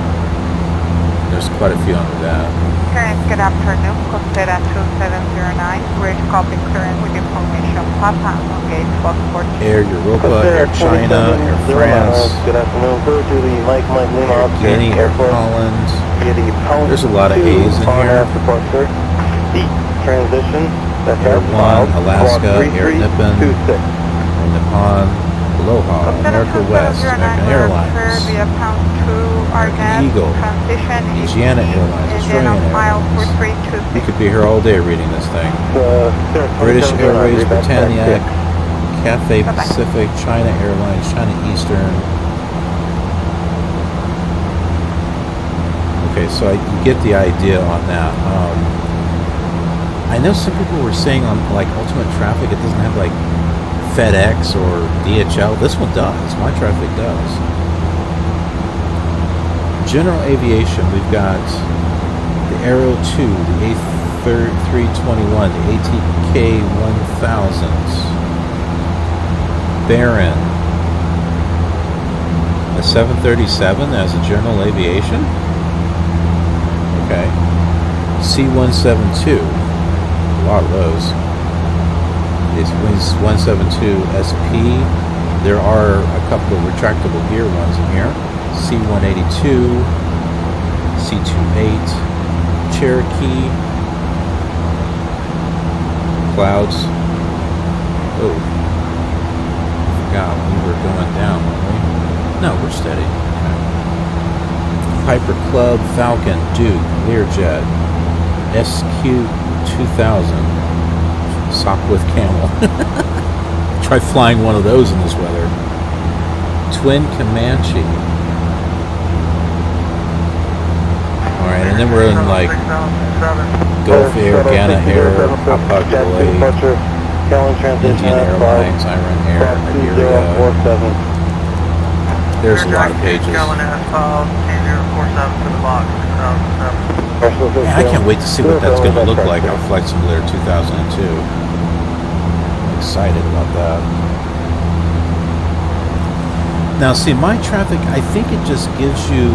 There's quite a few under that. Current, good afternoon, Costera 2709, we're copying current with information Papa on gate Foxport. Air Europa, Air China, Air France, Good afternoon, go to the Mike Lima Air Guinea, Air Holland. There's a lot of A's in here. The transition, that's Air One, Alaska, Air Nippon, 26. Air Nippon, Aloha, America West, American Airlines, Eagle, Asiana Airlines, Australian Airlines. You could be here all day reading this thing. British Airways, Britannia, Cathay Pacific, China Airlines, China Eastern. Okay, so you get the idea on that. I know some people were saying on like Ultimate Traffic it doesn't have like FedEx or DHL. This one does. My Traffic does. General aviation, we've got the Aero 2, the A321, the ATK-1000s, Baron, a 737 as a general aviation. Okay. C-172, a lot of those. It's Wings 172 SP. There are a couple of retractable gear ones in here. C-182, C-28, Cherokee, Clouds. Oh, I forgot we were going down, weren't we? No, we're steady. Okay. Piper Club, Falcon, Duke, Learjet, SQ-2000. Sopwith Camel. Try flying one of those in this weather. Twin Comanche. Alright, and then we're in like Gulf Air, Ghana Air, Hapag-Lloyd, Indian Airlines, Iran Air, Iberia. There's a lot of pages. Man, I can't wait to see what that's going to look like on Flight Simulator 2002. I'm excited about that. Now, see, My Traffic, I think it just gives you...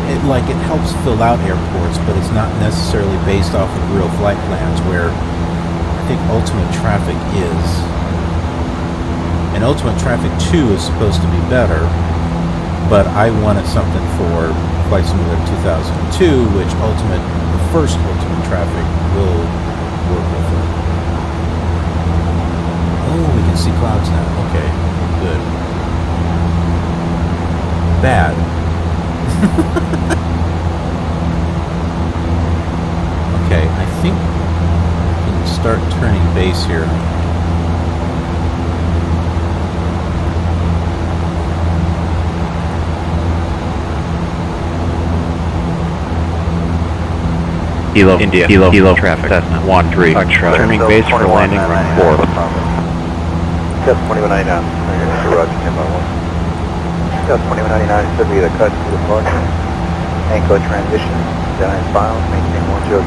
it helps fill out airports, but it's not necessarily based off of real flight plans, where I think Ultimate Traffic is. And Ultimate Traffic 2 is supposed to be better, but I wanted something for Flight Simulator 2002, which the first Ultimate Traffic will work with it. Oh, we can see clouds now. Okay, good. Bad. Okay, I think we can start turning base here. Kilo, India, Kilo traffic, Cessna 1-3, Foxtrot, turning base for landing run 4. Just 2199, Roger, 10 Just 2199 should be the cut to the departure. Anchor transition, then I file, maintain 10,000,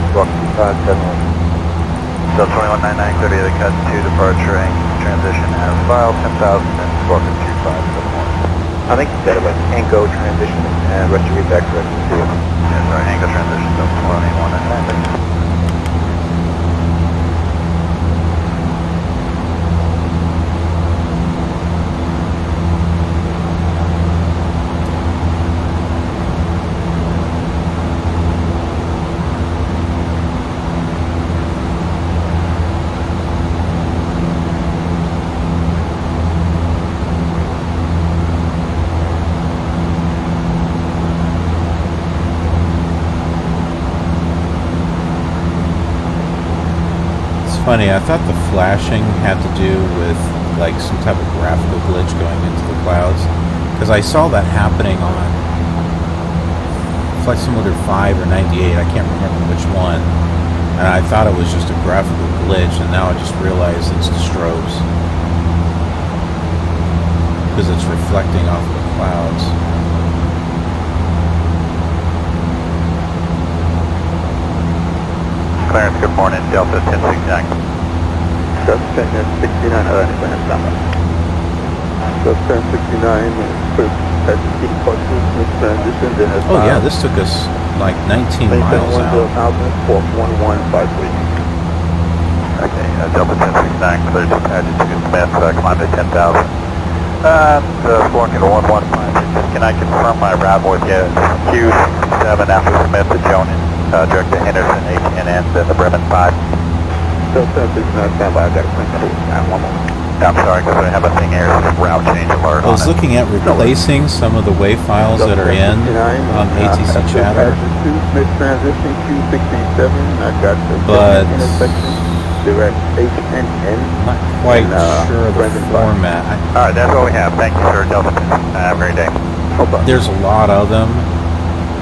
squawk 2571. Just 2199 should be the cut to departure, anchor transition, as filed, 10,000, and squawk 2571. I think you said it was Anchor transition, and rest of your back correction to you. Yeah, sorry, Anchor transition, just 2199. Funny, I thought the flashing had to do with like some type of graphical glitch going into the clouds, because I saw that happening on Flight Simulator 5 or 98, I can't remember which one, and I thought it was just a graphical glitch, and now I just realized it's the strobes, because it's reflecting off of the clouds. Clarence, good morning, Delta 1069. Suspect 69, Clarence, number. Suspect 69, first at the Courthouse transition, then at Oh yeah, this took us like 19 miles out. 1153. Okay, Delta 1069, clear to Paget to Smith, climb to 10,000. Scoring to 115. Can I confirm my arrival with you? Q7 after Smith to Jonan, direct to Henderson, ATNN, to the Bremen 5. Delta 69, stand by, I got to print that one moment. I'm sorry, because I have a thing here, route change alert I was looking at replacing some of the WAV files that are in ATC-Chatter, Smith transition Q67, I got the but intersection, direct HNN. not quite sure of the format. Alright, that's all we have. Thank you, sir. Delta 1069. Have a great day. There's a lot of them,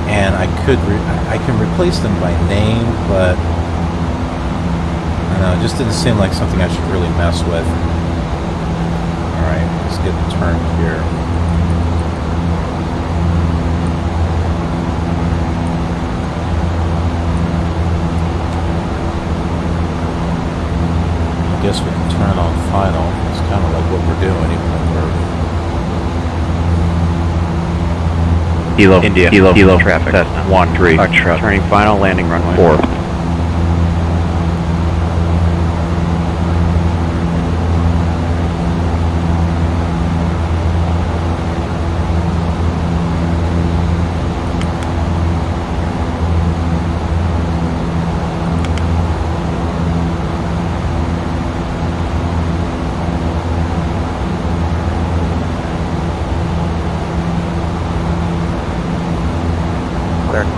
and I can replace them by name, but I don't know, it just didn't seem like something I should really mess with. Alright, let's get turned here. I guess we can turn on final. It's kind of like what we're doing, even though we're... Kilo, India, Kilo traffic, Cessna 1-3, Foxtrot, turning final, landing runway 4.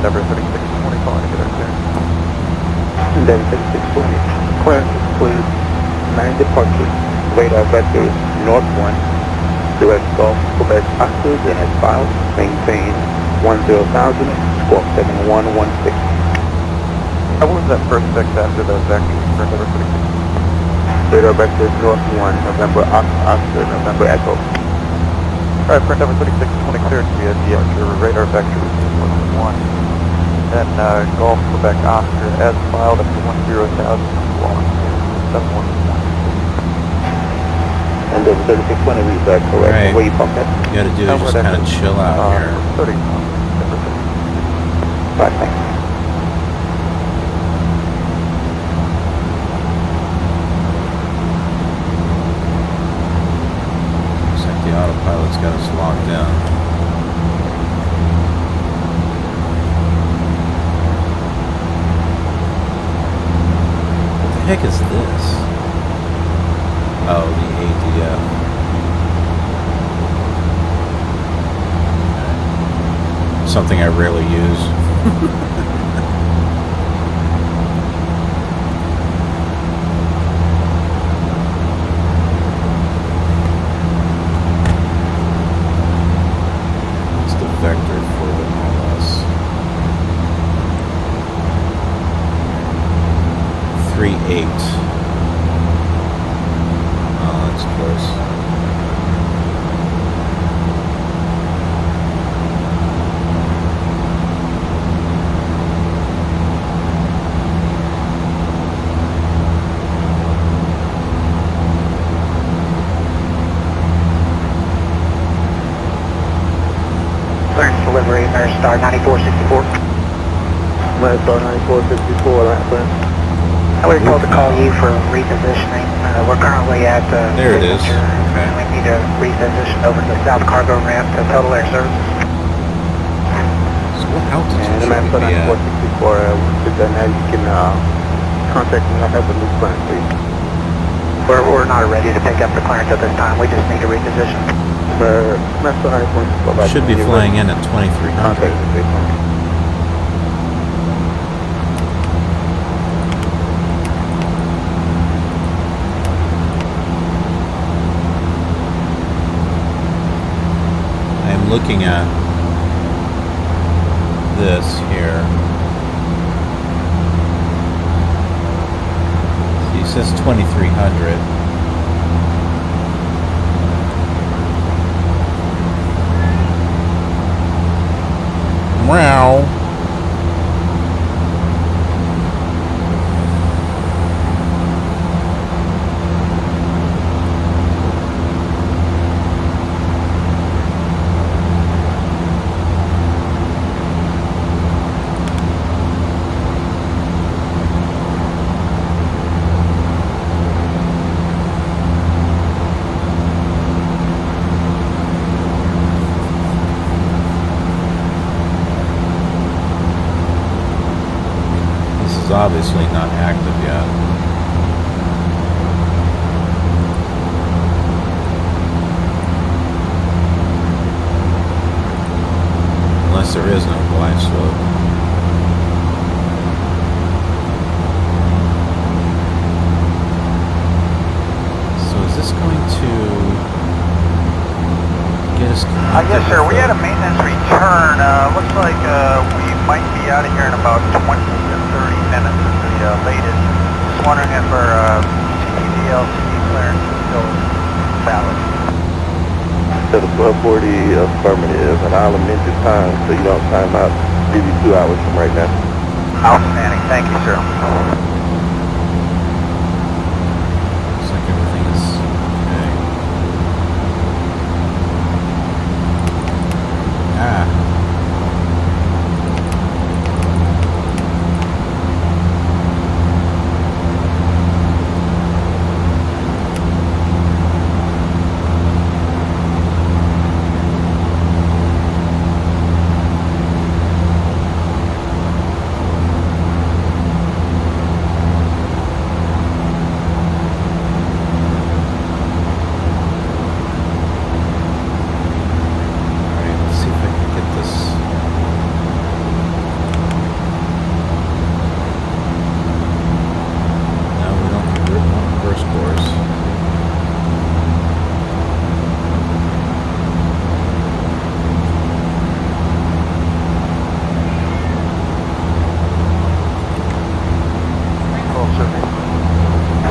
Number 3620, calling to get us there. Then 3620. Clarence, please. 9 departures. Radar vectors north 1. Direct Gulf, Quebec, Oscar, then at filed. Maintain 10,000, squawk 7116. What was that first fix after those vectors for number 36? Radar vectors north 1, November, Oscar, November, Echo. Alright, for number 3620 cleared to be a departure radar vectors north 1. Then Gulf, Quebec, Oscar, as filed up to 10,000, squawk 7116. And then 3620 read that correct. Right. Where you pumped that? You gotta do is just kind of chill out here. 30, number 30. Bye, thanks. Looks like the autopilot's got us locked down. What the heck is this? Oh, the ADF. Something I rarely use. What's the vector for the MLS? 3-8. Oh, that's close. Delivery, Star 9464. Star 9464, last plan. I was told to call you for repositioning. We're currently at There it is. Signature. Okay. We need to reposition over to the south cargo ramp to Total Air Services. So what altitude And should last we Star be at? 9464, with that now you can contact me. I have a new plan, please. We're not ready to pick up the clearance at this time. We just need to reposition. Last Star 9464. Should be flying in at 2300. Contact me, please. I'm looking at this here. See, it says 2300. Wow. Obviously not active yet. Unless there is no glide slope. So is this going to get us connected? Yes, sir. We with had a maintenance return. Looks like we might be out of here in about 20 to 30 minutes at the latest. Just wondering if our TPLC clearance is still valid. To the 1240 affirmative, and I'll amend your time so you don't time out. Give you 2 hours from right now. Outstanding. Thank you, sir. Looks like everything is okay.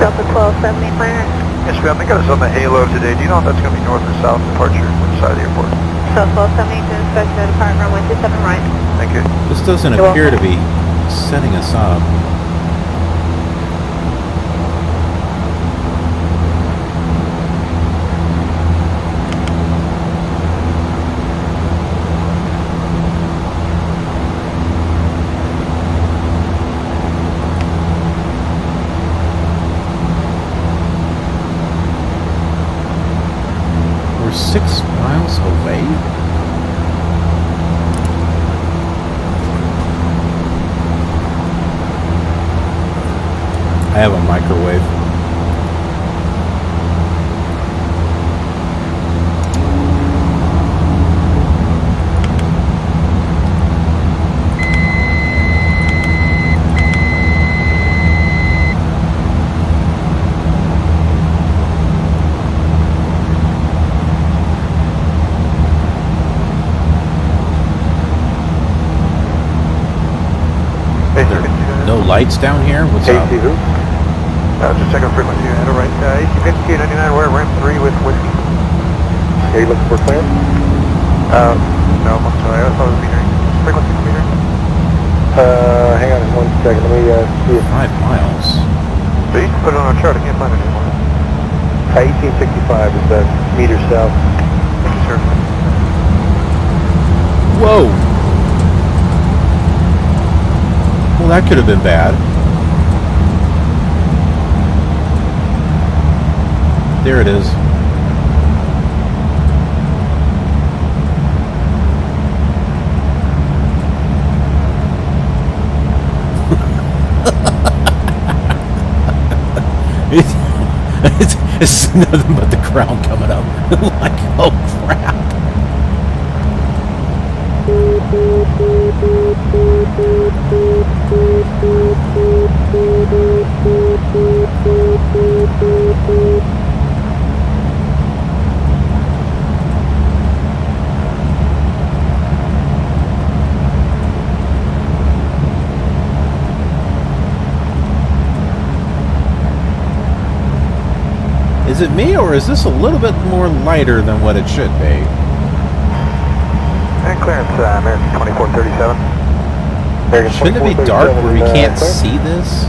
Delta 1270 planner. Yes, ma'am. They got us on the Halo today. Do you know if that's going to be north or south departure? Which side of the airport? So 1270 to inspect the departure runway 27 right. Thank you. This doesn't You're appear to be setting us up. We're 6 miles away? I have a microwave. No lights down here? What's up? AC who? Just checking frequency. I had it right. AC 5299, we're at ramp 3 with whiskey. Are you looking for clearance? No, I'm sorry. I thought it was metering. Frequency metering? Hang on 1 second. Let me see if... 5 miles. So you can put it on our chart. I can't find it anymore. 1865 is the meter south. Thank you, sir. Whoa! Well, that could have been bad. There it is. It's nothing but the ground coming up. Like, oh crap. Is it me, or is this a little bit more lighter than what it should be? And clearance, American 2437. American Shouldn't it be dark where we can't see this?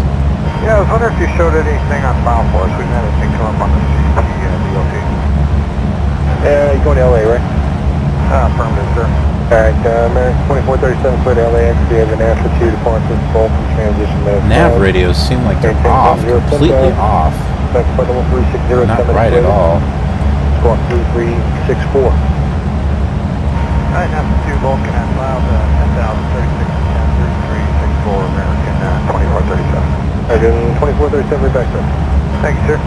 Yeah, I was wondering if you showed anything on file for us. We've had anything come up on the CP DLT. You're going to LA, right? Affirmative, sir. Alright, American 2437, clear to LAX. We have an altitude departure, full from transition left. Nav radios seem like they're off, completely off. Not right at all. Squawk 3364. Alright, now 2 Vulcan at cloud, 10,036, 3364, American 2437. Alright, 2437, we're back, sir. Thank you, sir.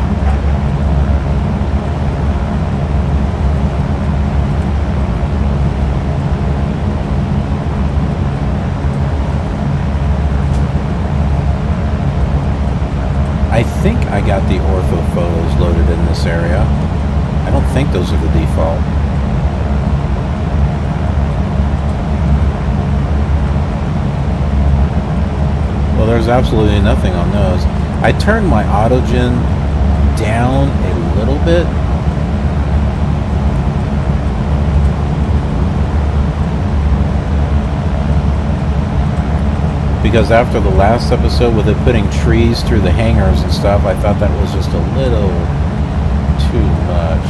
I think I got the Orthophotos loaded in this area. I don't think those are the default. Well, there's absolutely nothing on those. I turned my autogen down a little bit. Because after the last episode with it putting trees through the hangars and stuff, I thought that was just a little too much.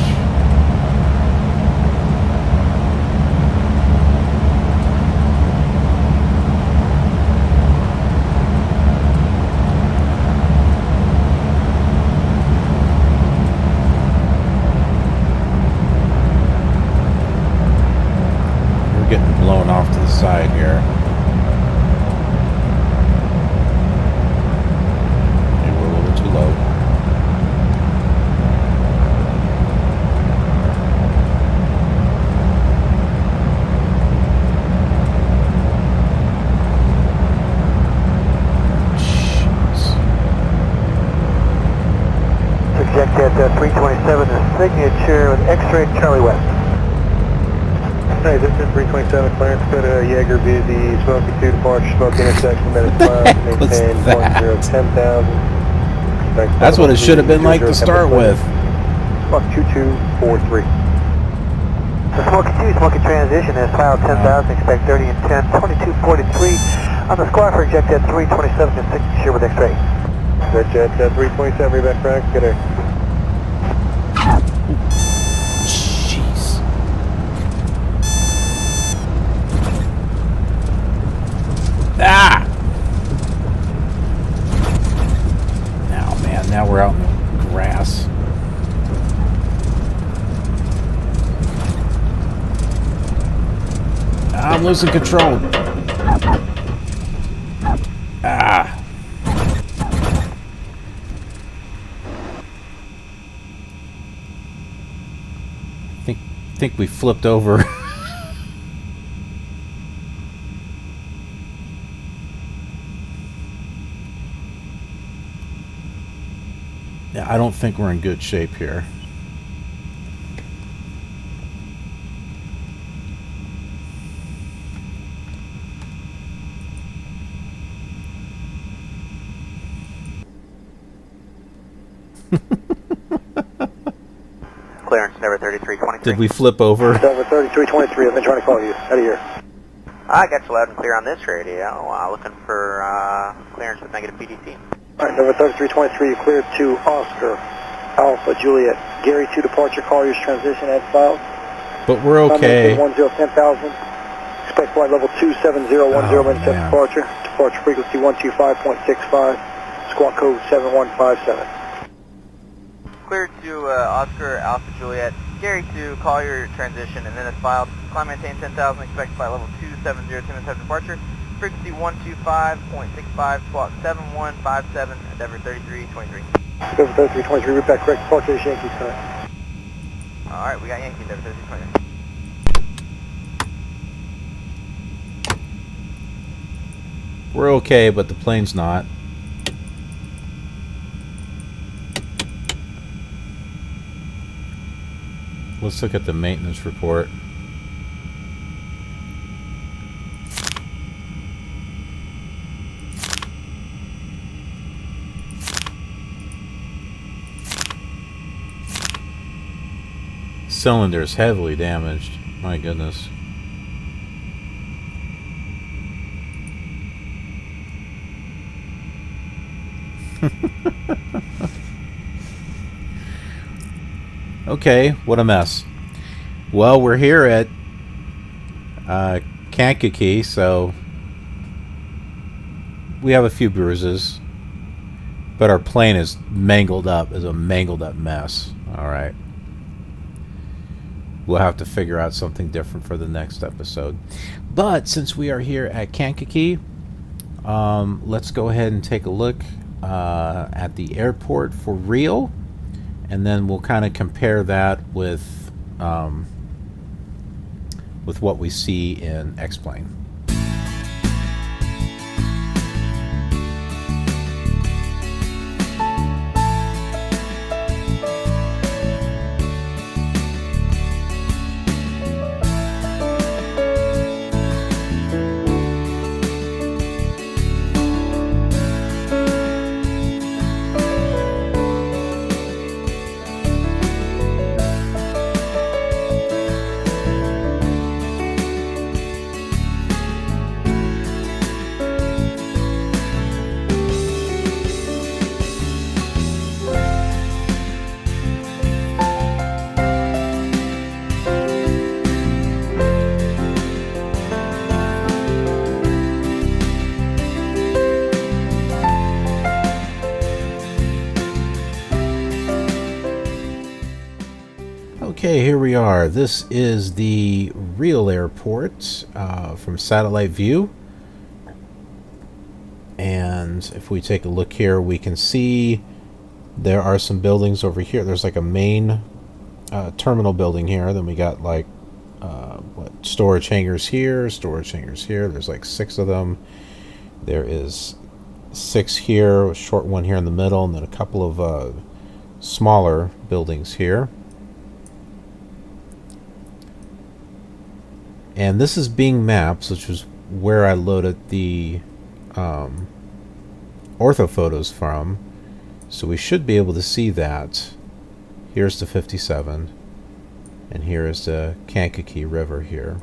We're getting blown off to the side here. At 327, the signature with X-ray Charlie West. Hey, this is 327, clearance, go to Jaeger, busy, Smoky 2 departure, Smoky intersection, minutes 5, maintain 10,000. That's what it should have been like to start with. Smoky 2243. The Smoky 2, Smoky transition is cloud 10,000, expect 30 and 10, 2243. On the squad for eject at 327, the signature with X-ray. Jet 327, we're back, Frank, get her. Jeez. Ah! Now, man, now we're out in the grass. I'm losing control. Ah. Think we flipped over. Yeah, I don't think we're in good shape here. Clearance, Denver 3323. Did we flip over? Denver 3323, I've been trying to call you. Out of here. I got you loud and clear on this radio. Looking for clearance with negative PDC. Alright, Denver 3323, you cleared to Oscar, Alpha, Juliet. Gary 2 departure, call your transition as filed. But we're okay. 10,000. Expect flight level 27010 minutes at departure. Departure frequency 125.65. Squawk code 7157. Cleared to Oscar, Alpha, Juliet. Gary 2, call your transition and then it's filed. Climb maintain 10,000, expect flight level 270, 10 minutes after departure. Frequency 125.65, squawk 7157, Denver 3323. Denver 3323, route back correct, departure is Yankees current. Alright, we got Yankee, Denver 3323. We're okay, but the plane's not. Let's look at the maintenance report. Cylinder's heavily damaged. My goodness. Okay, what a mess. Well, we're here at Kankakee, so we have a few bruises, but our plane is mangled up, is a mangled up mess. Alright. We'll have to figure out something different for the next episode. But since we are here at Kankakee, let's go ahead and take a look at the airport for real, and then we'll kind of compare that with what we see in X-Plane. Okay, here we are. This is the real airport from satellite view. And if we take a look here, we can see there are some buildings over here. There's like a main terminal building here. Then we got like storage hangars here, storage hangars here. There's like 6 of them. There is 6 here, a short one here in the middle, and then a couple of smaller buildings here. And this is Bing Maps, which is where I loaded the Orthophotos from. So we should be able to see that. Here's the 57. And here is the Kankakee River here.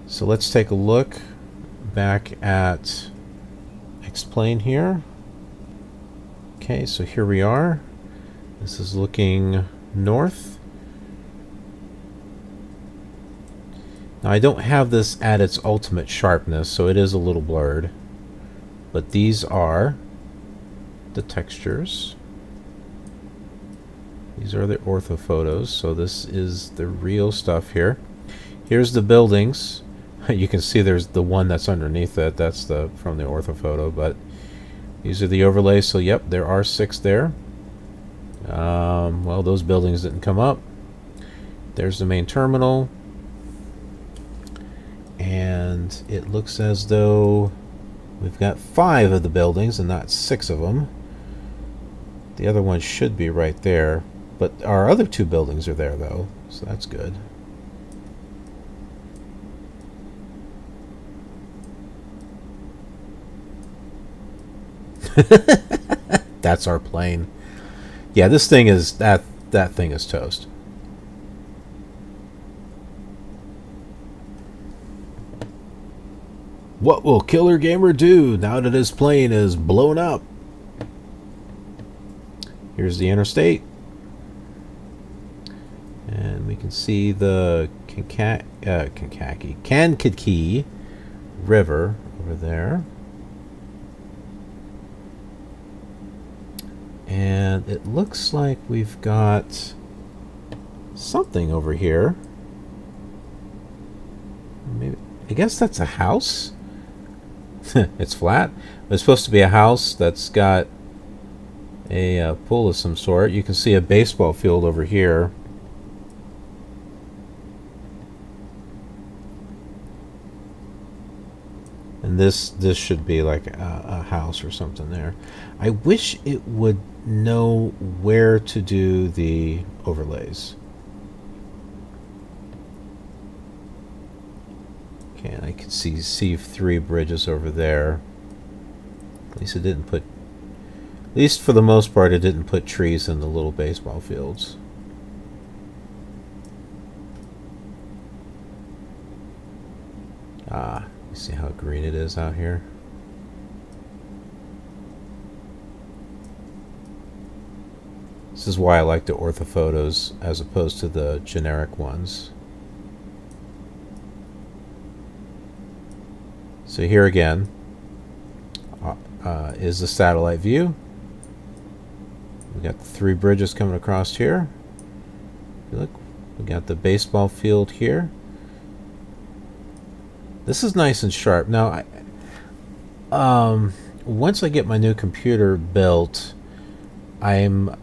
So let's take a look back at X-Plane here. Okay, so here we are. This is looking north. Now I don't have this at its ultimate sharpness, so it is a little blurred. But these are the textures. These are the orthophotos, so this is the real stuff here. Here's the buildings. You can see there's the one that's underneath it. That's the from the orthophoto, but these are the overlays. So yep, there are 6 there. Well, those buildings didn't come up. There's the main terminal, and it looks as though we've got 5 of the buildings and not 6 of them. The other one should be right there, but our other 2 buildings are there though, so that's good. That's our plane. Yeah, this thing is that thing is toast. What will Killer Gamer do now that his plane is blown up? Here's the interstate. And we can see the Kankakee River over there. And it looks like we've got something over here. Maybe, I guess that's a house. It's flat. It's supposed to be a house that's got a pool of some sort. You can see a baseball field over here. And this should be like a house or something there. I wish it would know where to do the overlays. Okay, and I can see 3 bridges over there. At least it didn't put, at least for the most part, it didn't put trees in the little baseball fields. Ah, you see how green it is out here? This is why I like the orthophotos as opposed to the generic ones. So here again is the satellite view. We got the 3 bridges coming across here. Look, we got the baseball field here. This is nice and sharp. Now, once I get my new computer built, I'm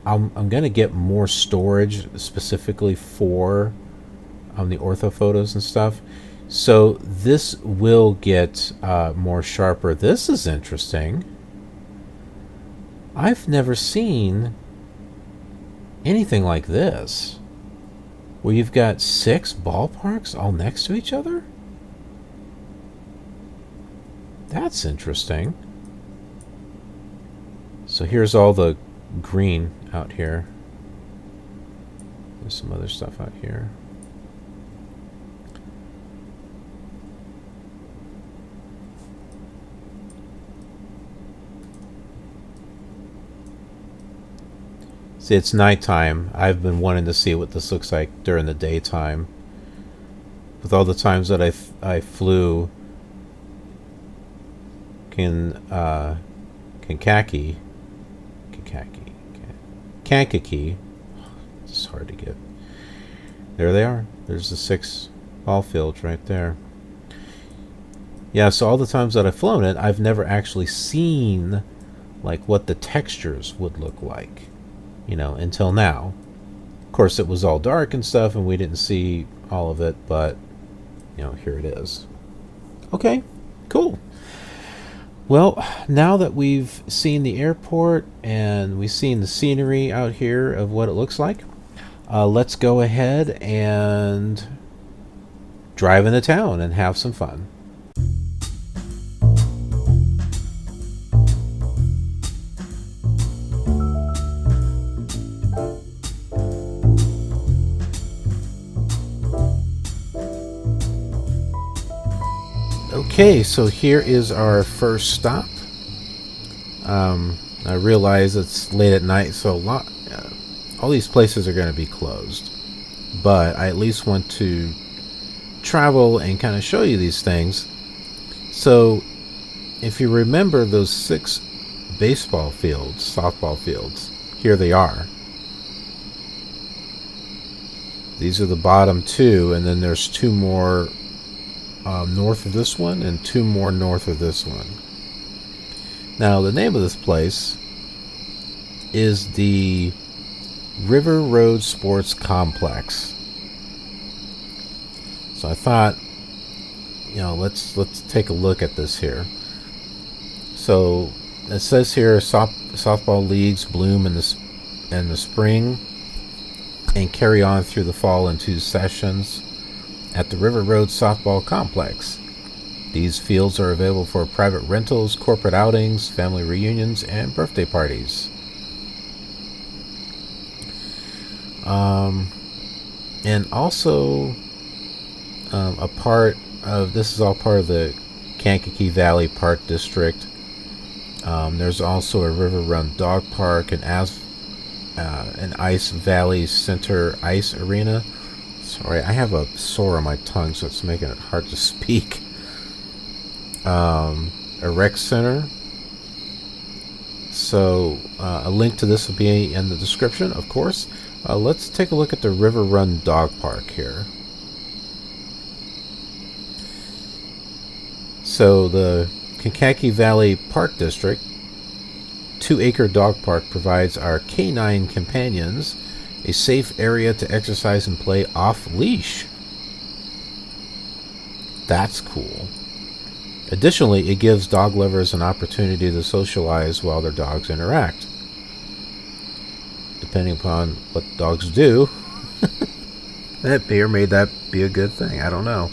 going to get more storage specifically for the orthophotos and stuff. So this will get more sharper. This is interesting. I've never seen anything like this, where you've got 6 ballparks all next to each other. That's interesting. So here's all the green out here. There's some other stuff out here. See, it's nighttime. I've been wanting to see what this looks like during the daytime. With all the times that I flew Kankakee, it's hard to get. There they are. There's the 6 ball fields right there. Yeah, so all the times that I've flown it, I've never actually seen like what the textures would look like, you know, until now. Of course, it was all dark and stuff, and we didn't see all of it, but you know, here it is. Okay, cool. Well, now that we've seen the airport and we've seen the scenery out here of what it looks like, let's go ahead and drive into town and have some fun. Okay, so here is our first stop. I realize it's late at night, so all these places are going to be closed. But I at least want to travel and kind of show you these things. So, if you remember those 6 baseball fields, softball fields, here they are. These are the bottom 2, and then there's 2 more north of this one and 2 more north of this one. Now, the name of this place is the River Road Sports Complex. So I thought, you know, let's take a look at this here. So it says here softball leagues bloom in the spring and carry on through the fall in 2 sessions at the River Road Softball Complex. These fields are available for private rentals, corporate outings, family reunions, and birthday parties. And also a part of this is all part of the Kankakee Valley Park District. There's also a Riverrun Dog Park and an Ice Valley Center Ice Arena. Sorry, I have a sore on my tongue, so it's making it hard to speak. A rec center. So a link to this will be in the description, of course. Let's take a look at the Riverrun Dog Park here. So the Kankakee Valley Park District 2-acre dog park provides our canine companions a safe area to exercise and play off-leash. That's cool. Additionally, it gives dog lovers an opportunity to socialize while their dogs interact. Depending upon what dogs do, that may or may that be a good thing. I don't know.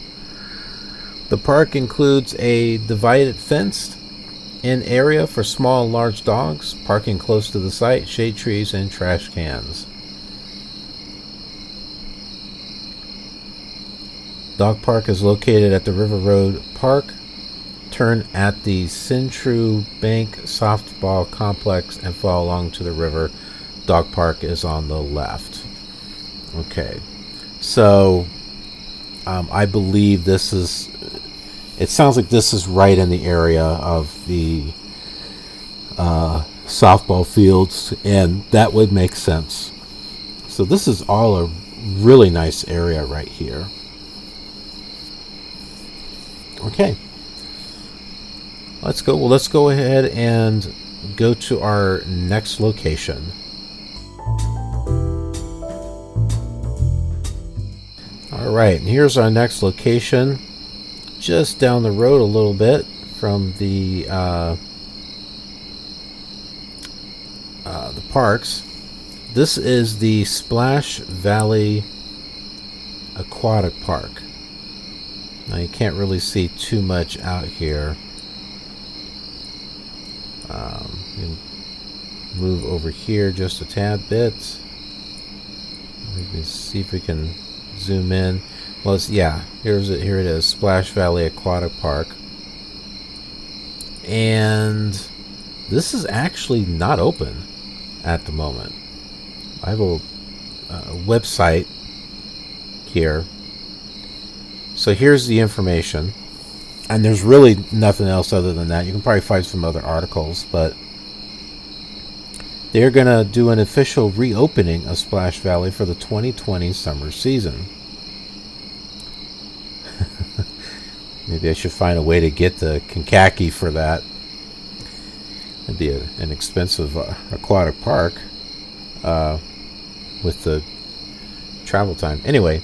The park includes a divided fenced-in area for small and large dogs, parking close to the site, shade trees, and trash cans. Dog Park is located at the River Road Park. Turn at the Centru Bank Softball Complex and follow along to the river. Dog Park is on the left. Okay, so I believe this is, it sounds like this is right in the area of the softball fields, and that would make sense. So this is all a really nice area right here. Okay, let's go. Well, let's go ahead and go to our next location. All right, and here's our next location, just down the road a little bit from the parks. This is the Splash Valley Aquatic Park. Now you can't really see too much out here. You can move over here just a tad bit. We can see if we can zoom in. Well, it's, yeah, here it is, Splash Valley Aquatic Park. And this is actually not open at the moment. I have a website here. So here's the information, and there's really nothing else other than that. You can probably find some other articles, but they're going to do an official reopening of Splash Valley for the 2020 summer season. Maybe I should find a way to get to Kankakee for that. It'd be an expensive aquatic park with the travel time. Anyway,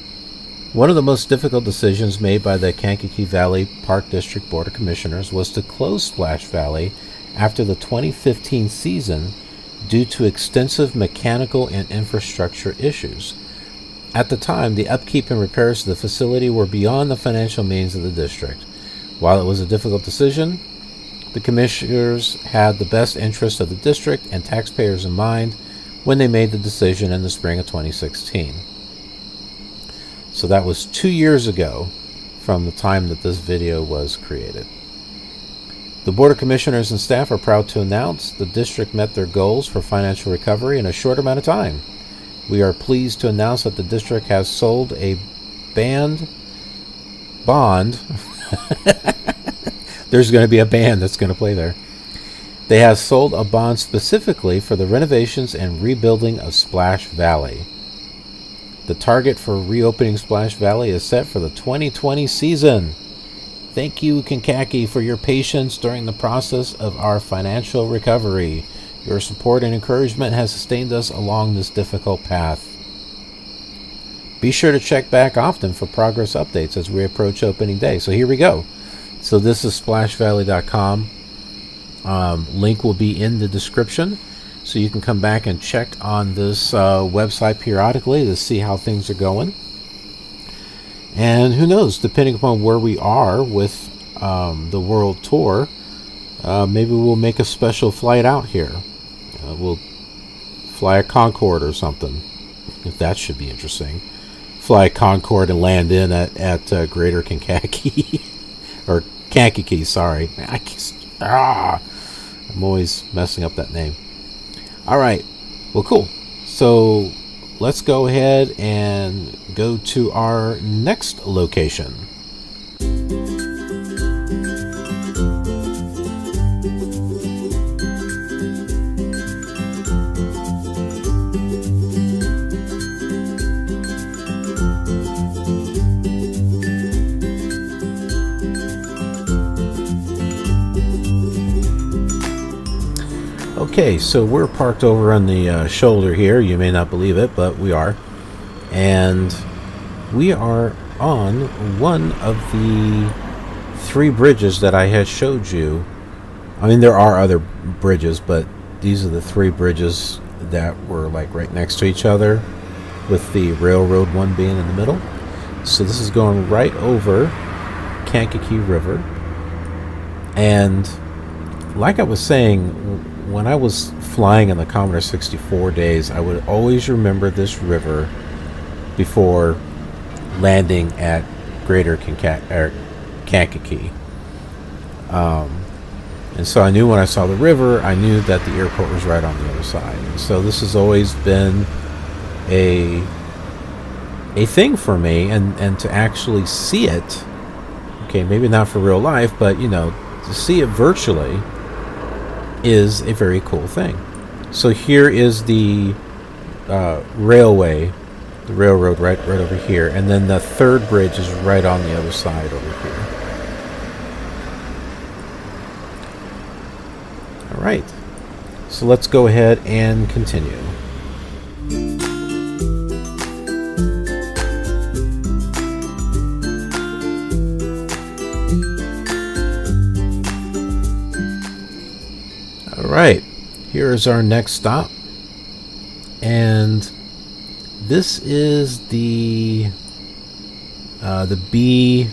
one of the most difficult decisions made by the Kankakee Valley Park District Board of Commissioners was to close Splash Valley after the 2015 season due to extensive mechanical and infrastructure issues. At the time, the upkeep and repairs to the facility were beyond the financial means of the district. While it was a difficult decision, the commissioners had the best interest of the district and taxpayers in mind when they made the decision in the spring of 2016. So that was 2 years ago from the time that this video was created. The Board of Commissioners and staff are proud to announce the district met their goals for financial recovery in a short amount of time. We are pleased to announce that the district has sold a bond. There's going to be a band that's going to play there. They have sold a bond specifically for the renovations and rebuilding of Splash Valley. The target for reopening Splash Valley is set for the 2020 season. Thank you, Kankakee, for your patience during the process of our financial recovery. Your support and encouragement has sustained us along this difficult path. Be sure to check back often for progress updates as we approach opening day. So here we go. So this is splashvalley.com. Link will be in the description. So you can come back and check on this website periodically to see how things are going. And who knows, depending upon where we are with the world tour, maybe we'll make a special flight out here. We'll fly a Concorde or something, if that should be interesting. Fly a Concorde and land in at Greater Kankakee. Or Kankakee, sorry. I'm always messing up that name. Alright, well, cool. So let's go ahead and go to our next location. Okay, so we're parked over on the shoulder here. You may not believe it, but we are. And we are on one of the 3 bridges that I had showed you. I mean, there are other bridges, but these are the 3 bridges that were like right next to each other, with the railroad one being in the middle. So this is going right over Kankakee River. And like I was saying, when I was flying in the Commodore 64 days, I would always remember this river before landing at Greater Kankakee. And so I knew when I saw the river, I knew that the airport was right on the other side. And so this has always been a thing for me, and to actually see it, okay, maybe not for real life, but you know, to see it virtually is a very cool thing. So here is the railway, the railroad right over here, and then the 3rd bridge is right on the other side over here. All right, so let's go ahead and continue. Alright, here is our next stop, and this is the B,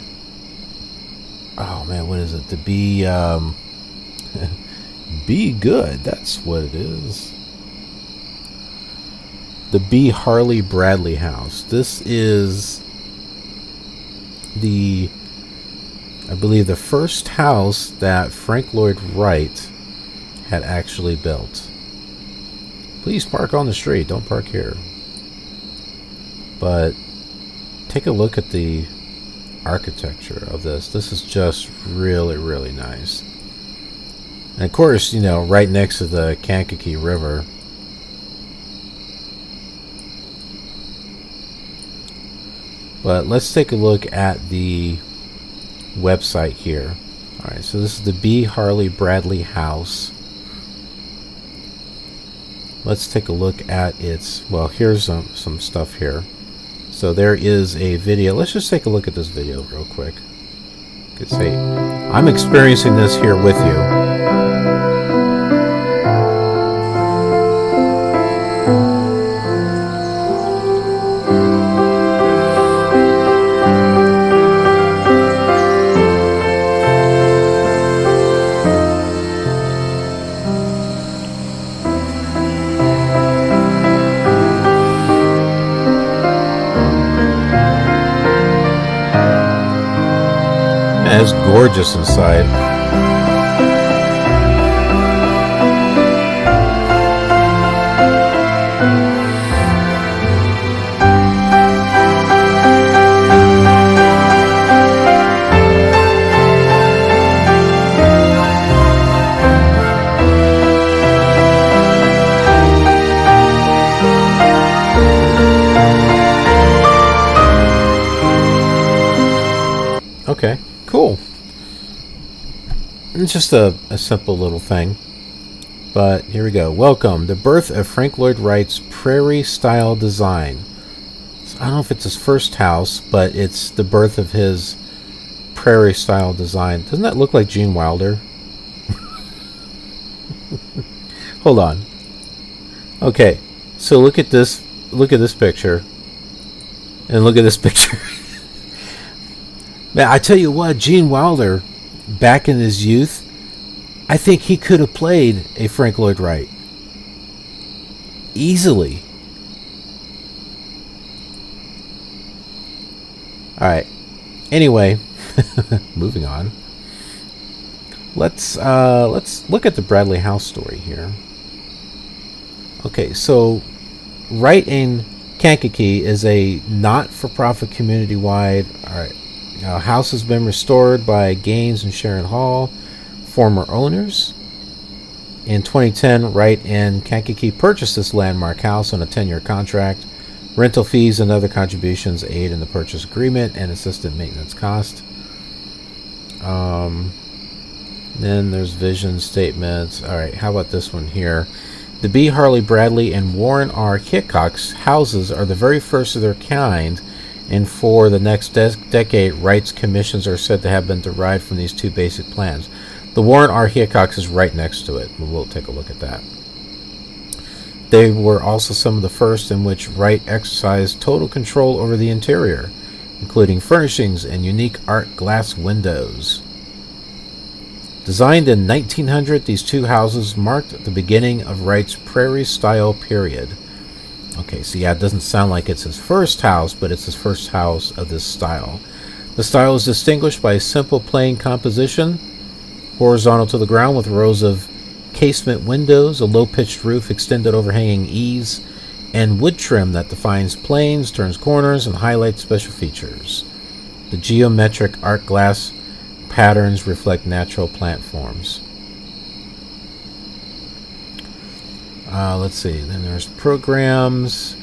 oh man, what is it? The B, Be Good, that's what it is. The B. Harley Bradley House. This is I believe the first house that Frank Lloyd Wright had actually built. Please park on the street, don't park here. But take a look at the architecture of this. This is just really, really nice. And of course, you know, right next to the Kankakee River. But let's take a look at the website here. Alright, so this is the B. Harley Bradley House. Let's take a look at its, well, here's some stuff here. So there is a video. Let's just take a look at this video real quick. Because, hey, I'm experiencing this here with you. It's gorgeous inside. Okay, cool. It's just a simple little thing. But here we go. Welcome. The birth of Frank Lloyd Wright's prairie-style design. So I don't know if it's his first house, but it's the birth of his prairie-style design. Doesn't that look like Gene Wilder? Hold on. Okay, so look at this. Look at this picture. And look at this picture. Man, I tell you what, Gene Wilder, back in his youth, I think he could have played a Frank Lloyd Wright. Easily. Alright. Anyway, moving on. Let's look at the Bradley House story here. Okay, so Wright in Kankakee is a not-for-profit community-wide. Alright. House has been restored by Gaines and Sharon Hall, former owners. In 2010, Wright and Kankakee purchased this landmark house on a 10-year contract. Rental fees and other contributions aid in the purchase agreement and assistant maintenance cost. Then there's vision statements. Alright, how about this one here? The B. Harley Bradley and Warren R. Hickox houses are the very first of their kind, and for the next decade, Wright's commissions are said to have been derived from these two basic plans. The Warren R. Hickox is right next to it. We'll take a look at that. They were also some of the first in which Wright exercised total control over the interior, including furnishings and unique art glass windows. Designed in 1900, these two houses marked the beginning of Wright's prairie-style period. Okay, so yeah, it doesn't sound like it's his first house, but it's his first house of this style. The style is distinguished by a simple plain composition, horizontal to the ground with rows of casement windows, a low-pitched roof, extended overhanging eaves, and wood trim that defines planes, turns corners, and highlights special features. The geometric art glass patterns reflect natural plant forms. Let's see. Then there's programs,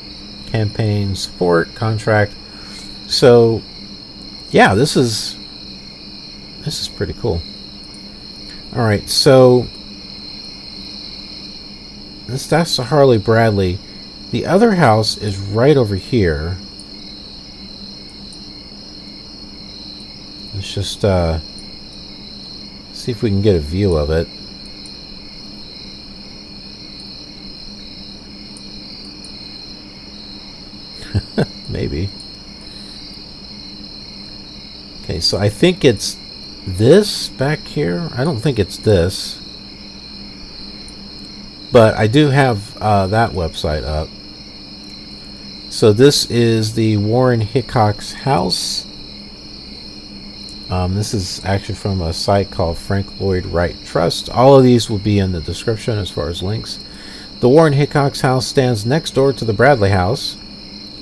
campaign support, contract. So, yeah, this is pretty cool. All right, so that's the Harley Bradley. The other house is right over here. Let's just see if we can get a view of it. Maybe. Okay, so I think it's this back here. I don't think it's this. But I do have that website up. So this is the Warren Hickox house. This is actually from a site called Frank Lloyd Wright Trust. All of these will be in the description as far as links. The Warren Hickox house stands next door to the Bradley house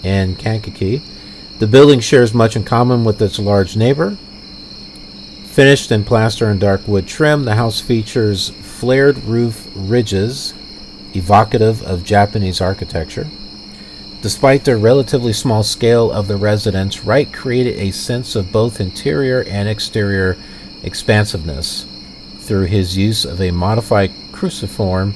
in Kankakee. The building shares much in common with its large neighbor. Finished in plaster and dark wood trim, the house features flared roof ridges, evocative of Japanese architecture. Despite the relatively small scale of the residence, Wright created a sense of both interior and exterior expansiveness through his use of a modified cruciform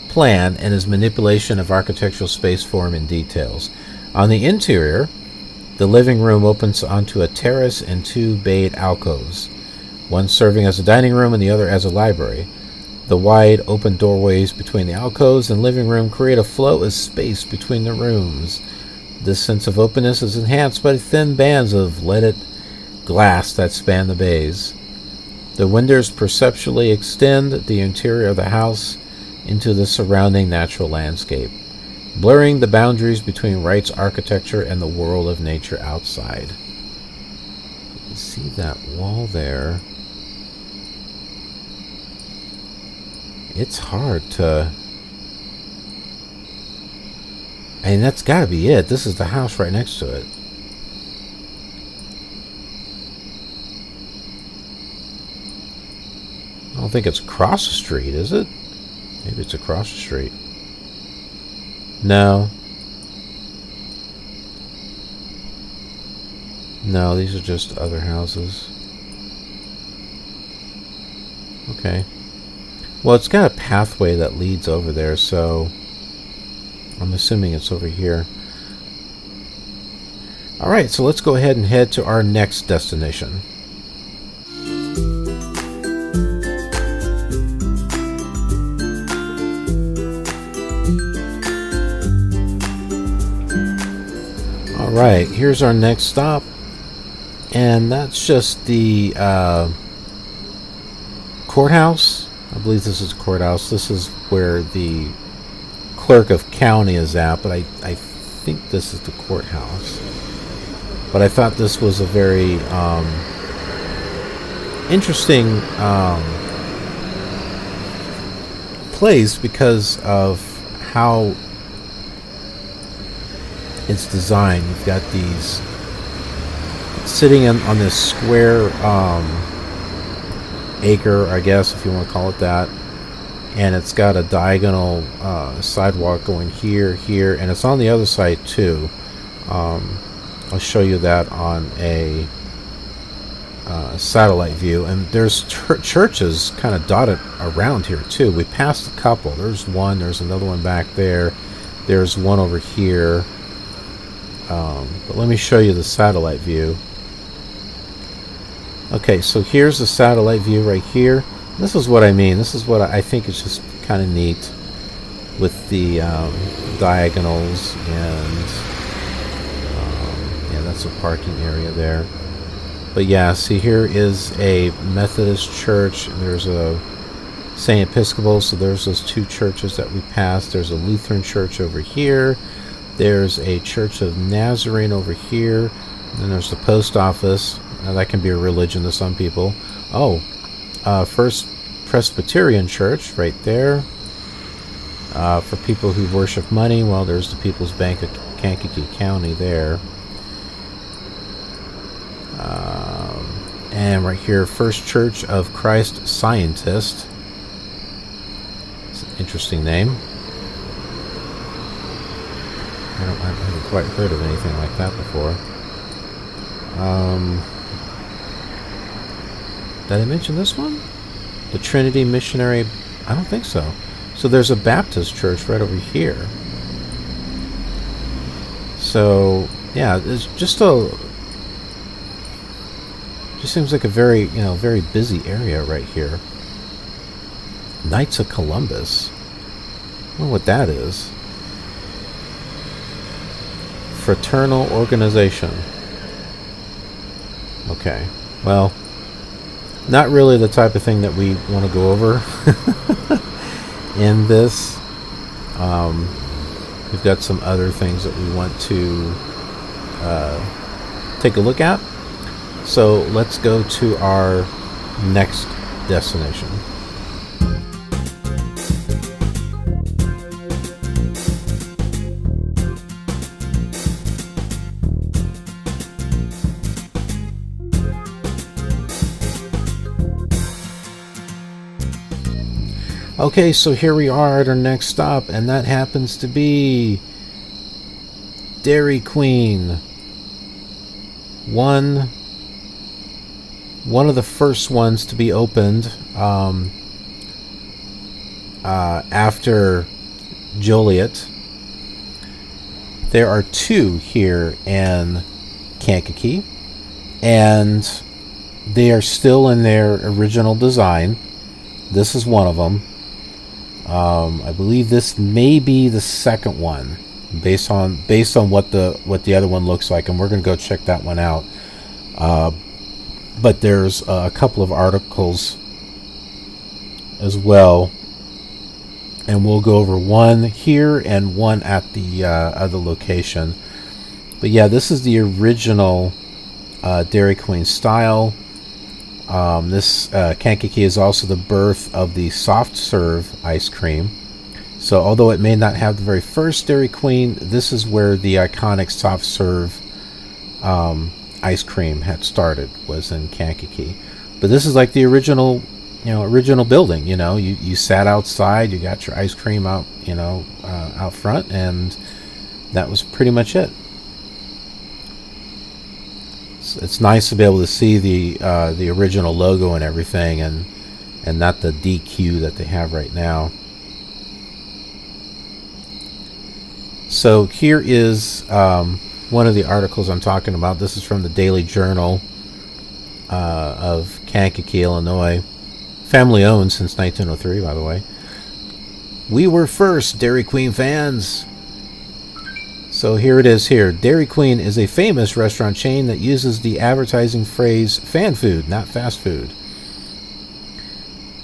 plan and his manipulation of architectural space, form, and details. On the interior, the living room opens onto a terrace and two bayed alcoves, one serving as a dining room and the other as a library. The wide open doorways between the alcoves and living room create a flow of space between the rooms. This sense of openness is enhanced by the thin bands of leaded glass that span the bays. The windows perceptually extend the interior of the house into the surrounding natural landscape, blurring the boundaries between Wright's architecture and the world of nature outside. You can see that wall there. It's hard to... I mean, that's got to be it. This is the house right next to it. I don't think it's across the street, is it? Maybe it's across the street. No. No, these are just other houses. Okay. Well, it's got a pathway that leads over there, so I'm assuming it's over here. Alright, so let's go ahead and head to our next destination. Alright, here's our next stop. And that's just the courthouse. I believe this is courthouse. This is where the clerk of county is at, but I think this is the courthouse. But I thought this was a very interesting place because of how it's designed. You've got these sitting on this square acre, I guess, if you want to call it that, and it's got a diagonal sidewalk going here, and it's on the other side too. I'll show you that on a satellite view, and there's churches kind of dotted around here too. We passed a couple. There's one, there's another one back there, there's one over here, but let me show you the satellite view. Okay, so here's the satellite view right here. This is what I mean. This is what I think is just kind of neat with the diagonals, and yeah, that's a parking area there. But yeah, see, here is a Methodist church. There's a St. Episcopal, so there's those two churches that we passed. There's a Lutheran church over here. There's a Church of Nazarene over here. And then there's the post office. Now, that can be a religion to some people. Oh, First Presbyterian Church right there. For people who worship money, well, there's the People's Bank of Kankakee County there. And right here, First Church of Christ Scientist. It's an interesting name. I haven't quite heard of anything like that before. Did I mention this one? The Trinity Missionary? I don't think so. So there's a Baptist church right over here. So yeah, it's just seems like a very, very busy area right here. Knights of Columbus. I don't know what that is. Fraternal organization. Okay, well, not really the type of thing that we want to go over in this. We've got some other things that we want to take a look at. So let's go to our next destination. Okay, so here we are at our next stop, and that happens to be Dairy Queen. One of the first ones to be opened after Joliet. There are two here in Kankakee, and they are still in their original design. This is one of them. I believe this may be the second one, based on what the other one looks like, and we're going to go check that one out. But there's a couple of articles as well, and we'll go over one here and one at the other location. But yeah, this is the original Dairy Queen style. This Kankakee is also the birth of the soft serve ice cream. So although it may not have the very first Dairy Queen, this is where the iconic soft serve ice cream had started, was in Kankakee. But this is like the original building. You sat outside, you got your ice cream out out front, and that was pretty much it. It's nice to be able to see the original logo and everything, and and not the DQ that they have right now. So here is one of the articles I'm talking about. This is from the Daily Journal of Kankakee, Illinois. Family owned since 1903, by the way. We were first, Dairy Queen fans. So here it is here. Dairy Queen is a famous restaurant chain that uses the advertising phrase fan food, not fast food.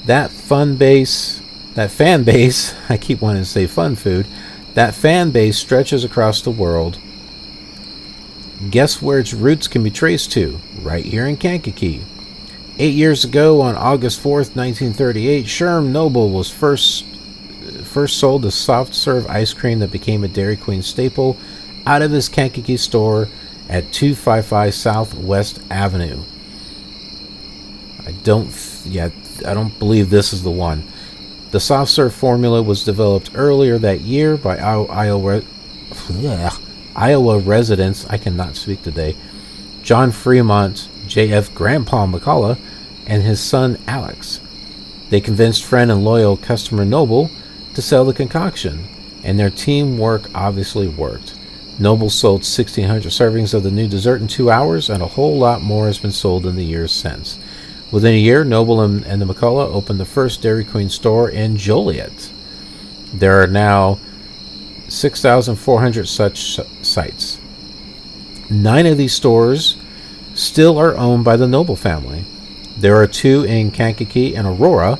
That fan base, I keep wanting to say fun food, that fan base stretches across the world. Guess where its roots can be traced to? Right here in Kankakee. 8 years ago, on August 4th, 1938, Sherm Noble was first sold a soft-serve ice cream that became a Dairy Queen staple out of his Kankakee store at 255 Southwest Avenue. I don't believe this is the one. The soft-serve formula was developed earlier that year by Iowa residents, I cannot speak today, John Fremont, J.F. Grandpa McCullough, and his son Alex. They convinced friend and loyal customer Noble to sell the concoction, and their teamwork obviously worked. Noble sold 1,600 servings of the new dessert in 2 hours, and a whole lot more has been sold in the years since. Within a year, Noble and the McCullough opened the first Dairy Queen store in Joliet. There are now 6,400 such sites. 9 of these stores still are owned by the Noble family. There are 2 in Kankakee and Aurora,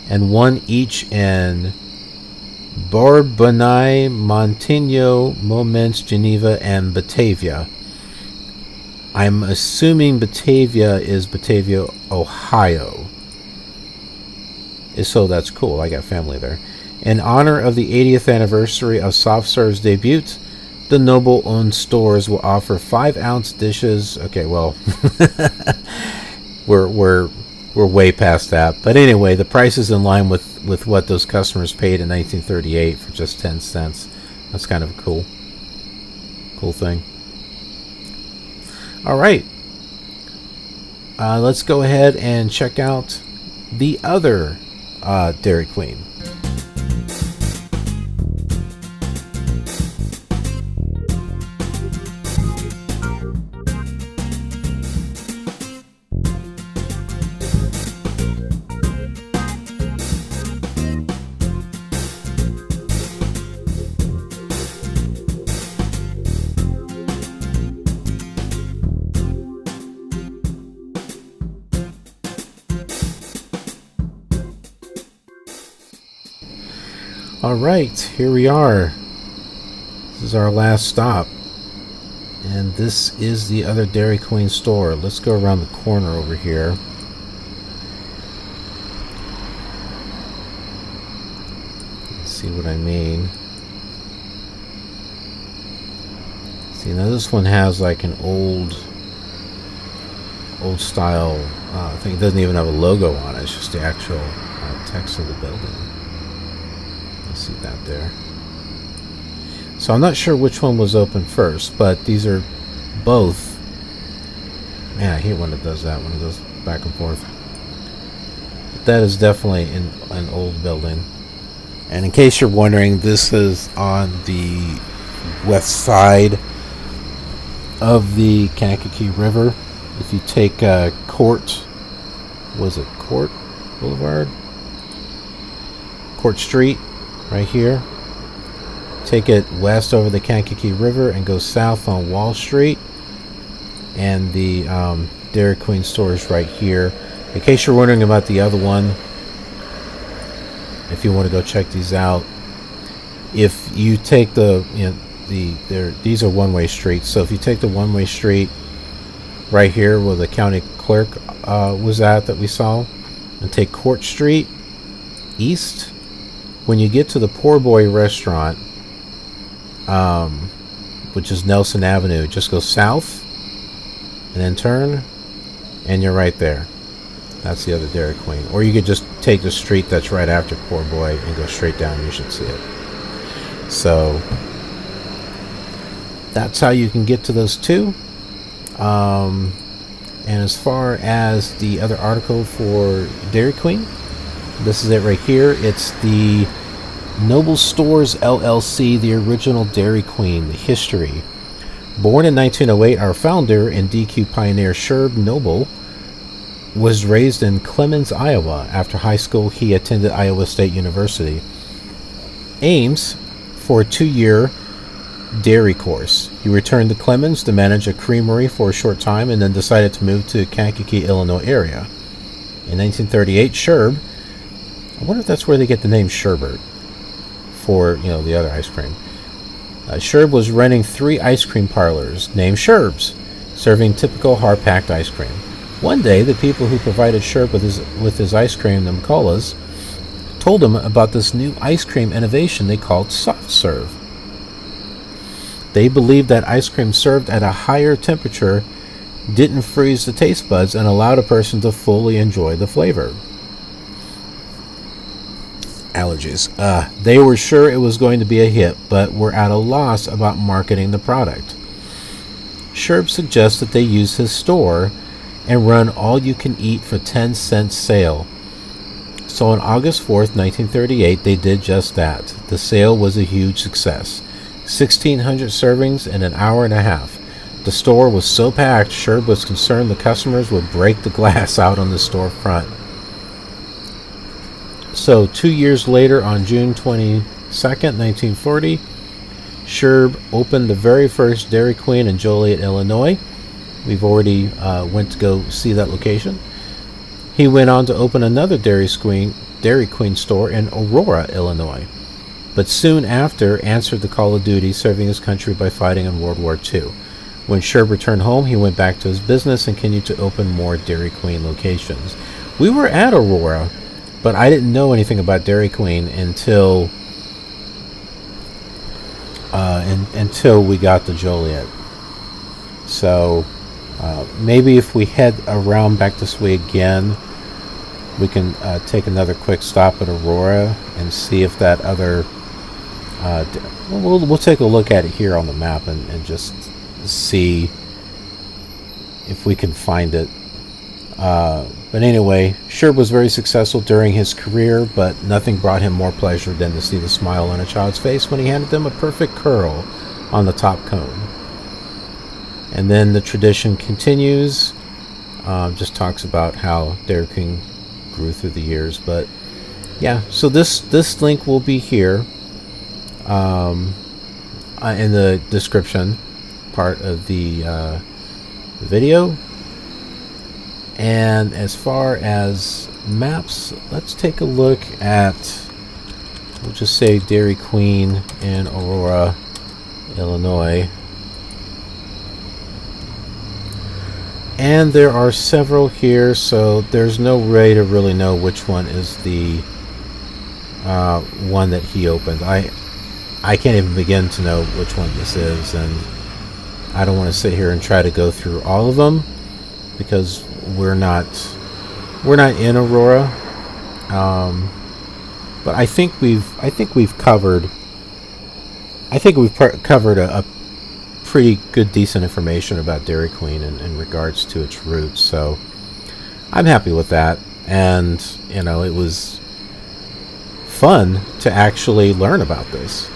and 1 each in Bourbonnais, Montigny, Moments, Geneva, and Batavia. I'm assuming Batavia is Batavia, Ohio. So that's cool. I got family there. In honor of the 80th anniversary of Soft Serve's debut, the Noble-owned stores will offer 5-ounce dishes. Okay, well, we're way past that. But anyway, the price is in line with what those customers paid in 1938 for just 10 cents. That's kind of a cool thing. All right. Let's go ahead and check out the other Dairy Queen. Alright, here we are. This is our last stop. And this is the other Dairy Queen store. Let's go around the corner over here. Let's see what I mean. See, now this one has like an old style thing. It doesn't even have a logo on it. It's just the actual text of the building. See that there. So I'm not sure which one was open first, but these are both. Man, I hate when it does that, when it goes back and forth. But that is definitely an old building. And in case you're wondering, this is on the west side of the Kankakee River. If you take Court Boulevard? Court Street. Right here. Take it west over the Kankakee River and go south on Wall Street. And the Dairy Queen store is right here. In case you're wondering about the other one, if you want to go check these out, if you take these are one-way streets. So if you take the one-way street right here where the county clerk was at that we saw, and take Court Street east. When you get to the Poor Boy restaurant, which is Nelson Avenue, just go south and then turn, and you're right there. That's the other Dairy Queen. Or you could just take the street that's right after Poor Boy and go straight down. You should see it. So that's how you can get to those two. And as far as the other article for Dairy Queen, This is it right here. It's the Noble Stores LLC, the original Dairy Queen, the history. Born in 1908, our founder and DQ pioneer Sherb Noble was raised in Clemens, Iowa. After high school, he attended Iowa State University. Aims for a 2-year dairy course. He returned to Clemens to manage a creamery for a short time and then decided to move to Kankakee, Illinois area. In 1938, Sherb, I wonder if that's where they get the name Sherbert for, you know, the other ice cream. Sherb was renting 3 ice cream parlors named Sherb's, serving typical hard-packed ice cream. One day, the people who provided Sherb with his ice cream, the McCulloughs, told him about this new ice cream innovation they called soft serve. They believed that ice cream served at a higher temperature didn't freeze the taste buds and allowed a person to fully enjoy the flavor. Allergies. They were sure it was going to be a hit, but were at a loss about marketing the product. Sherb suggested they use his store and run all-you-can-eat for 10 cents sale. So on August 4th, 1938, they did just that. The sale was a huge success. 1,600 servings in an hour and a half. The store was so packed, Sherb was concerned the customers would break the glass out on the store front. So 2 years later, on June 22nd, 1940, Sherb opened the very first Dairy Queen in Joliet, Illinois. We've already went to go see that location. He went on to open another Dairy Queen store in Aurora, Illinois, but soon after answered the call of duty, serving his country by fighting in World War II. When Sherb returned home, he went back to his business and continued to open more Dairy Queen locations. We were at Aurora, but I didn't know anything about Dairy Queen until we got to Joliet. So maybe if we head around back this way again, we can take another quick stop at Aurora and see if that other... we'll take a look at it here on the map and just see if we can find it. But anyway, Sherb was very successful during his career, but nothing brought him more pleasure than to see the smile on a child's face when he handed them a perfect curl on the top cone. And then the tradition continues. Just talks about how Dairy Queen grew through the years. But yeah, so this link will be here in the description part of the video. And as far as maps, let's take a look at, we'll just say Dairy Queen in Aurora, Illinois. And there are several here, so there's no way to really know which one is the one that he opened. I can't even begin to know which one this is, and I don't want to sit here and try to go through all of them because we're not in Aurora. But I think we've covered a pretty good, decent information about Dairy Queen in regards to its roots. So I'm happy with that, and you know, it was fun to actually learn about this.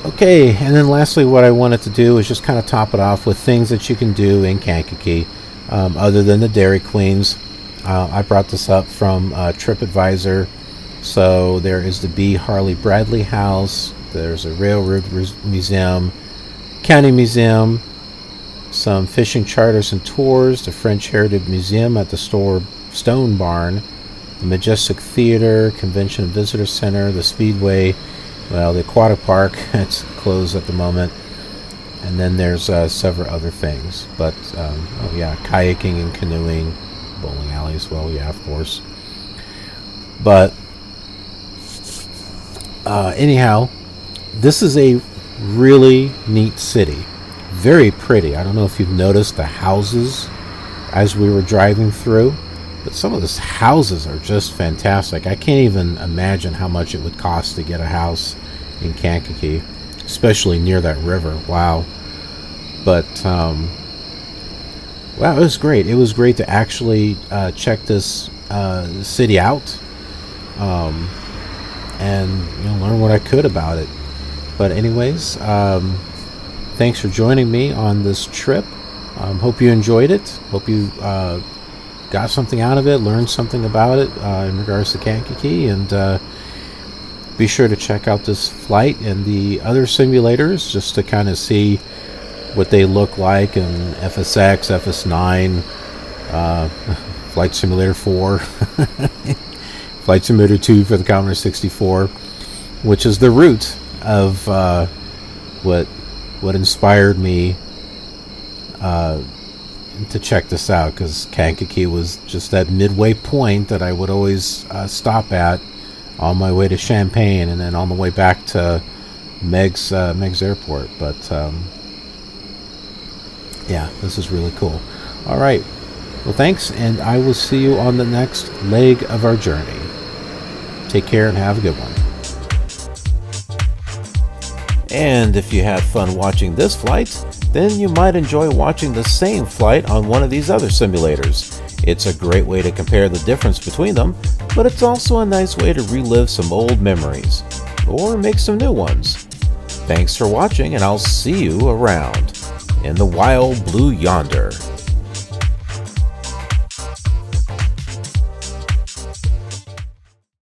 Okay, and then lastly, what I wanted to do is just kind of top it off with things that you can do in Kankakee other than the Dairy Queens. I brought this up from TripAdvisor. So there is the B. Harley Bradley House. There's a railroad museum, county museum, some fishing charters and tours, the French Heritage Museum at the Stone Barn, the Majestic Theater, Convention and Visitor Center, the Speedway, well, the Aquatic Park, it's closed at the moment, and then there's several other things. But, oh yeah, kayaking and canoeing, bowling alley as well, yeah, of course. But, anyhow, this is a really neat city. Very pretty. I don't know if you've noticed the houses as we were driving through, but some of those houses are just fantastic. I can't even imagine how much it would cost to get a house in Kankakee, especially near that river. Wow. But wow, it was great. It was great to actually check this city out, and learn what I could about it. But anyways, thanks for joining me on this trip. Hope you enjoyed it. Hope you got something out of it, learned something about it in regards to Kankakee, and be sure to check out this flight and the other simulators just to kind of see what they look like in FSX, FS9, Flight Simulator 4, Flight Simulator 2 for the Commodore 64, which is the root of what inspired me to check this out, because Kankakee was just that midway point that I would always stop at on my way to Champaign and then on the way back to Meg's airport. But yeah, this is really cool. All right, well, thanks, and I will see you on the next leg of our journey. Take care and have a good one. And if you had fun watching this flight, then you might enjoy watching the same flight on one of these other simulators. It's a great way to compare the difference between them, but it's also a nice way to relive some old memories, or make some new ones. Thanks for watching, and I'll see you around in the wild blue yonder.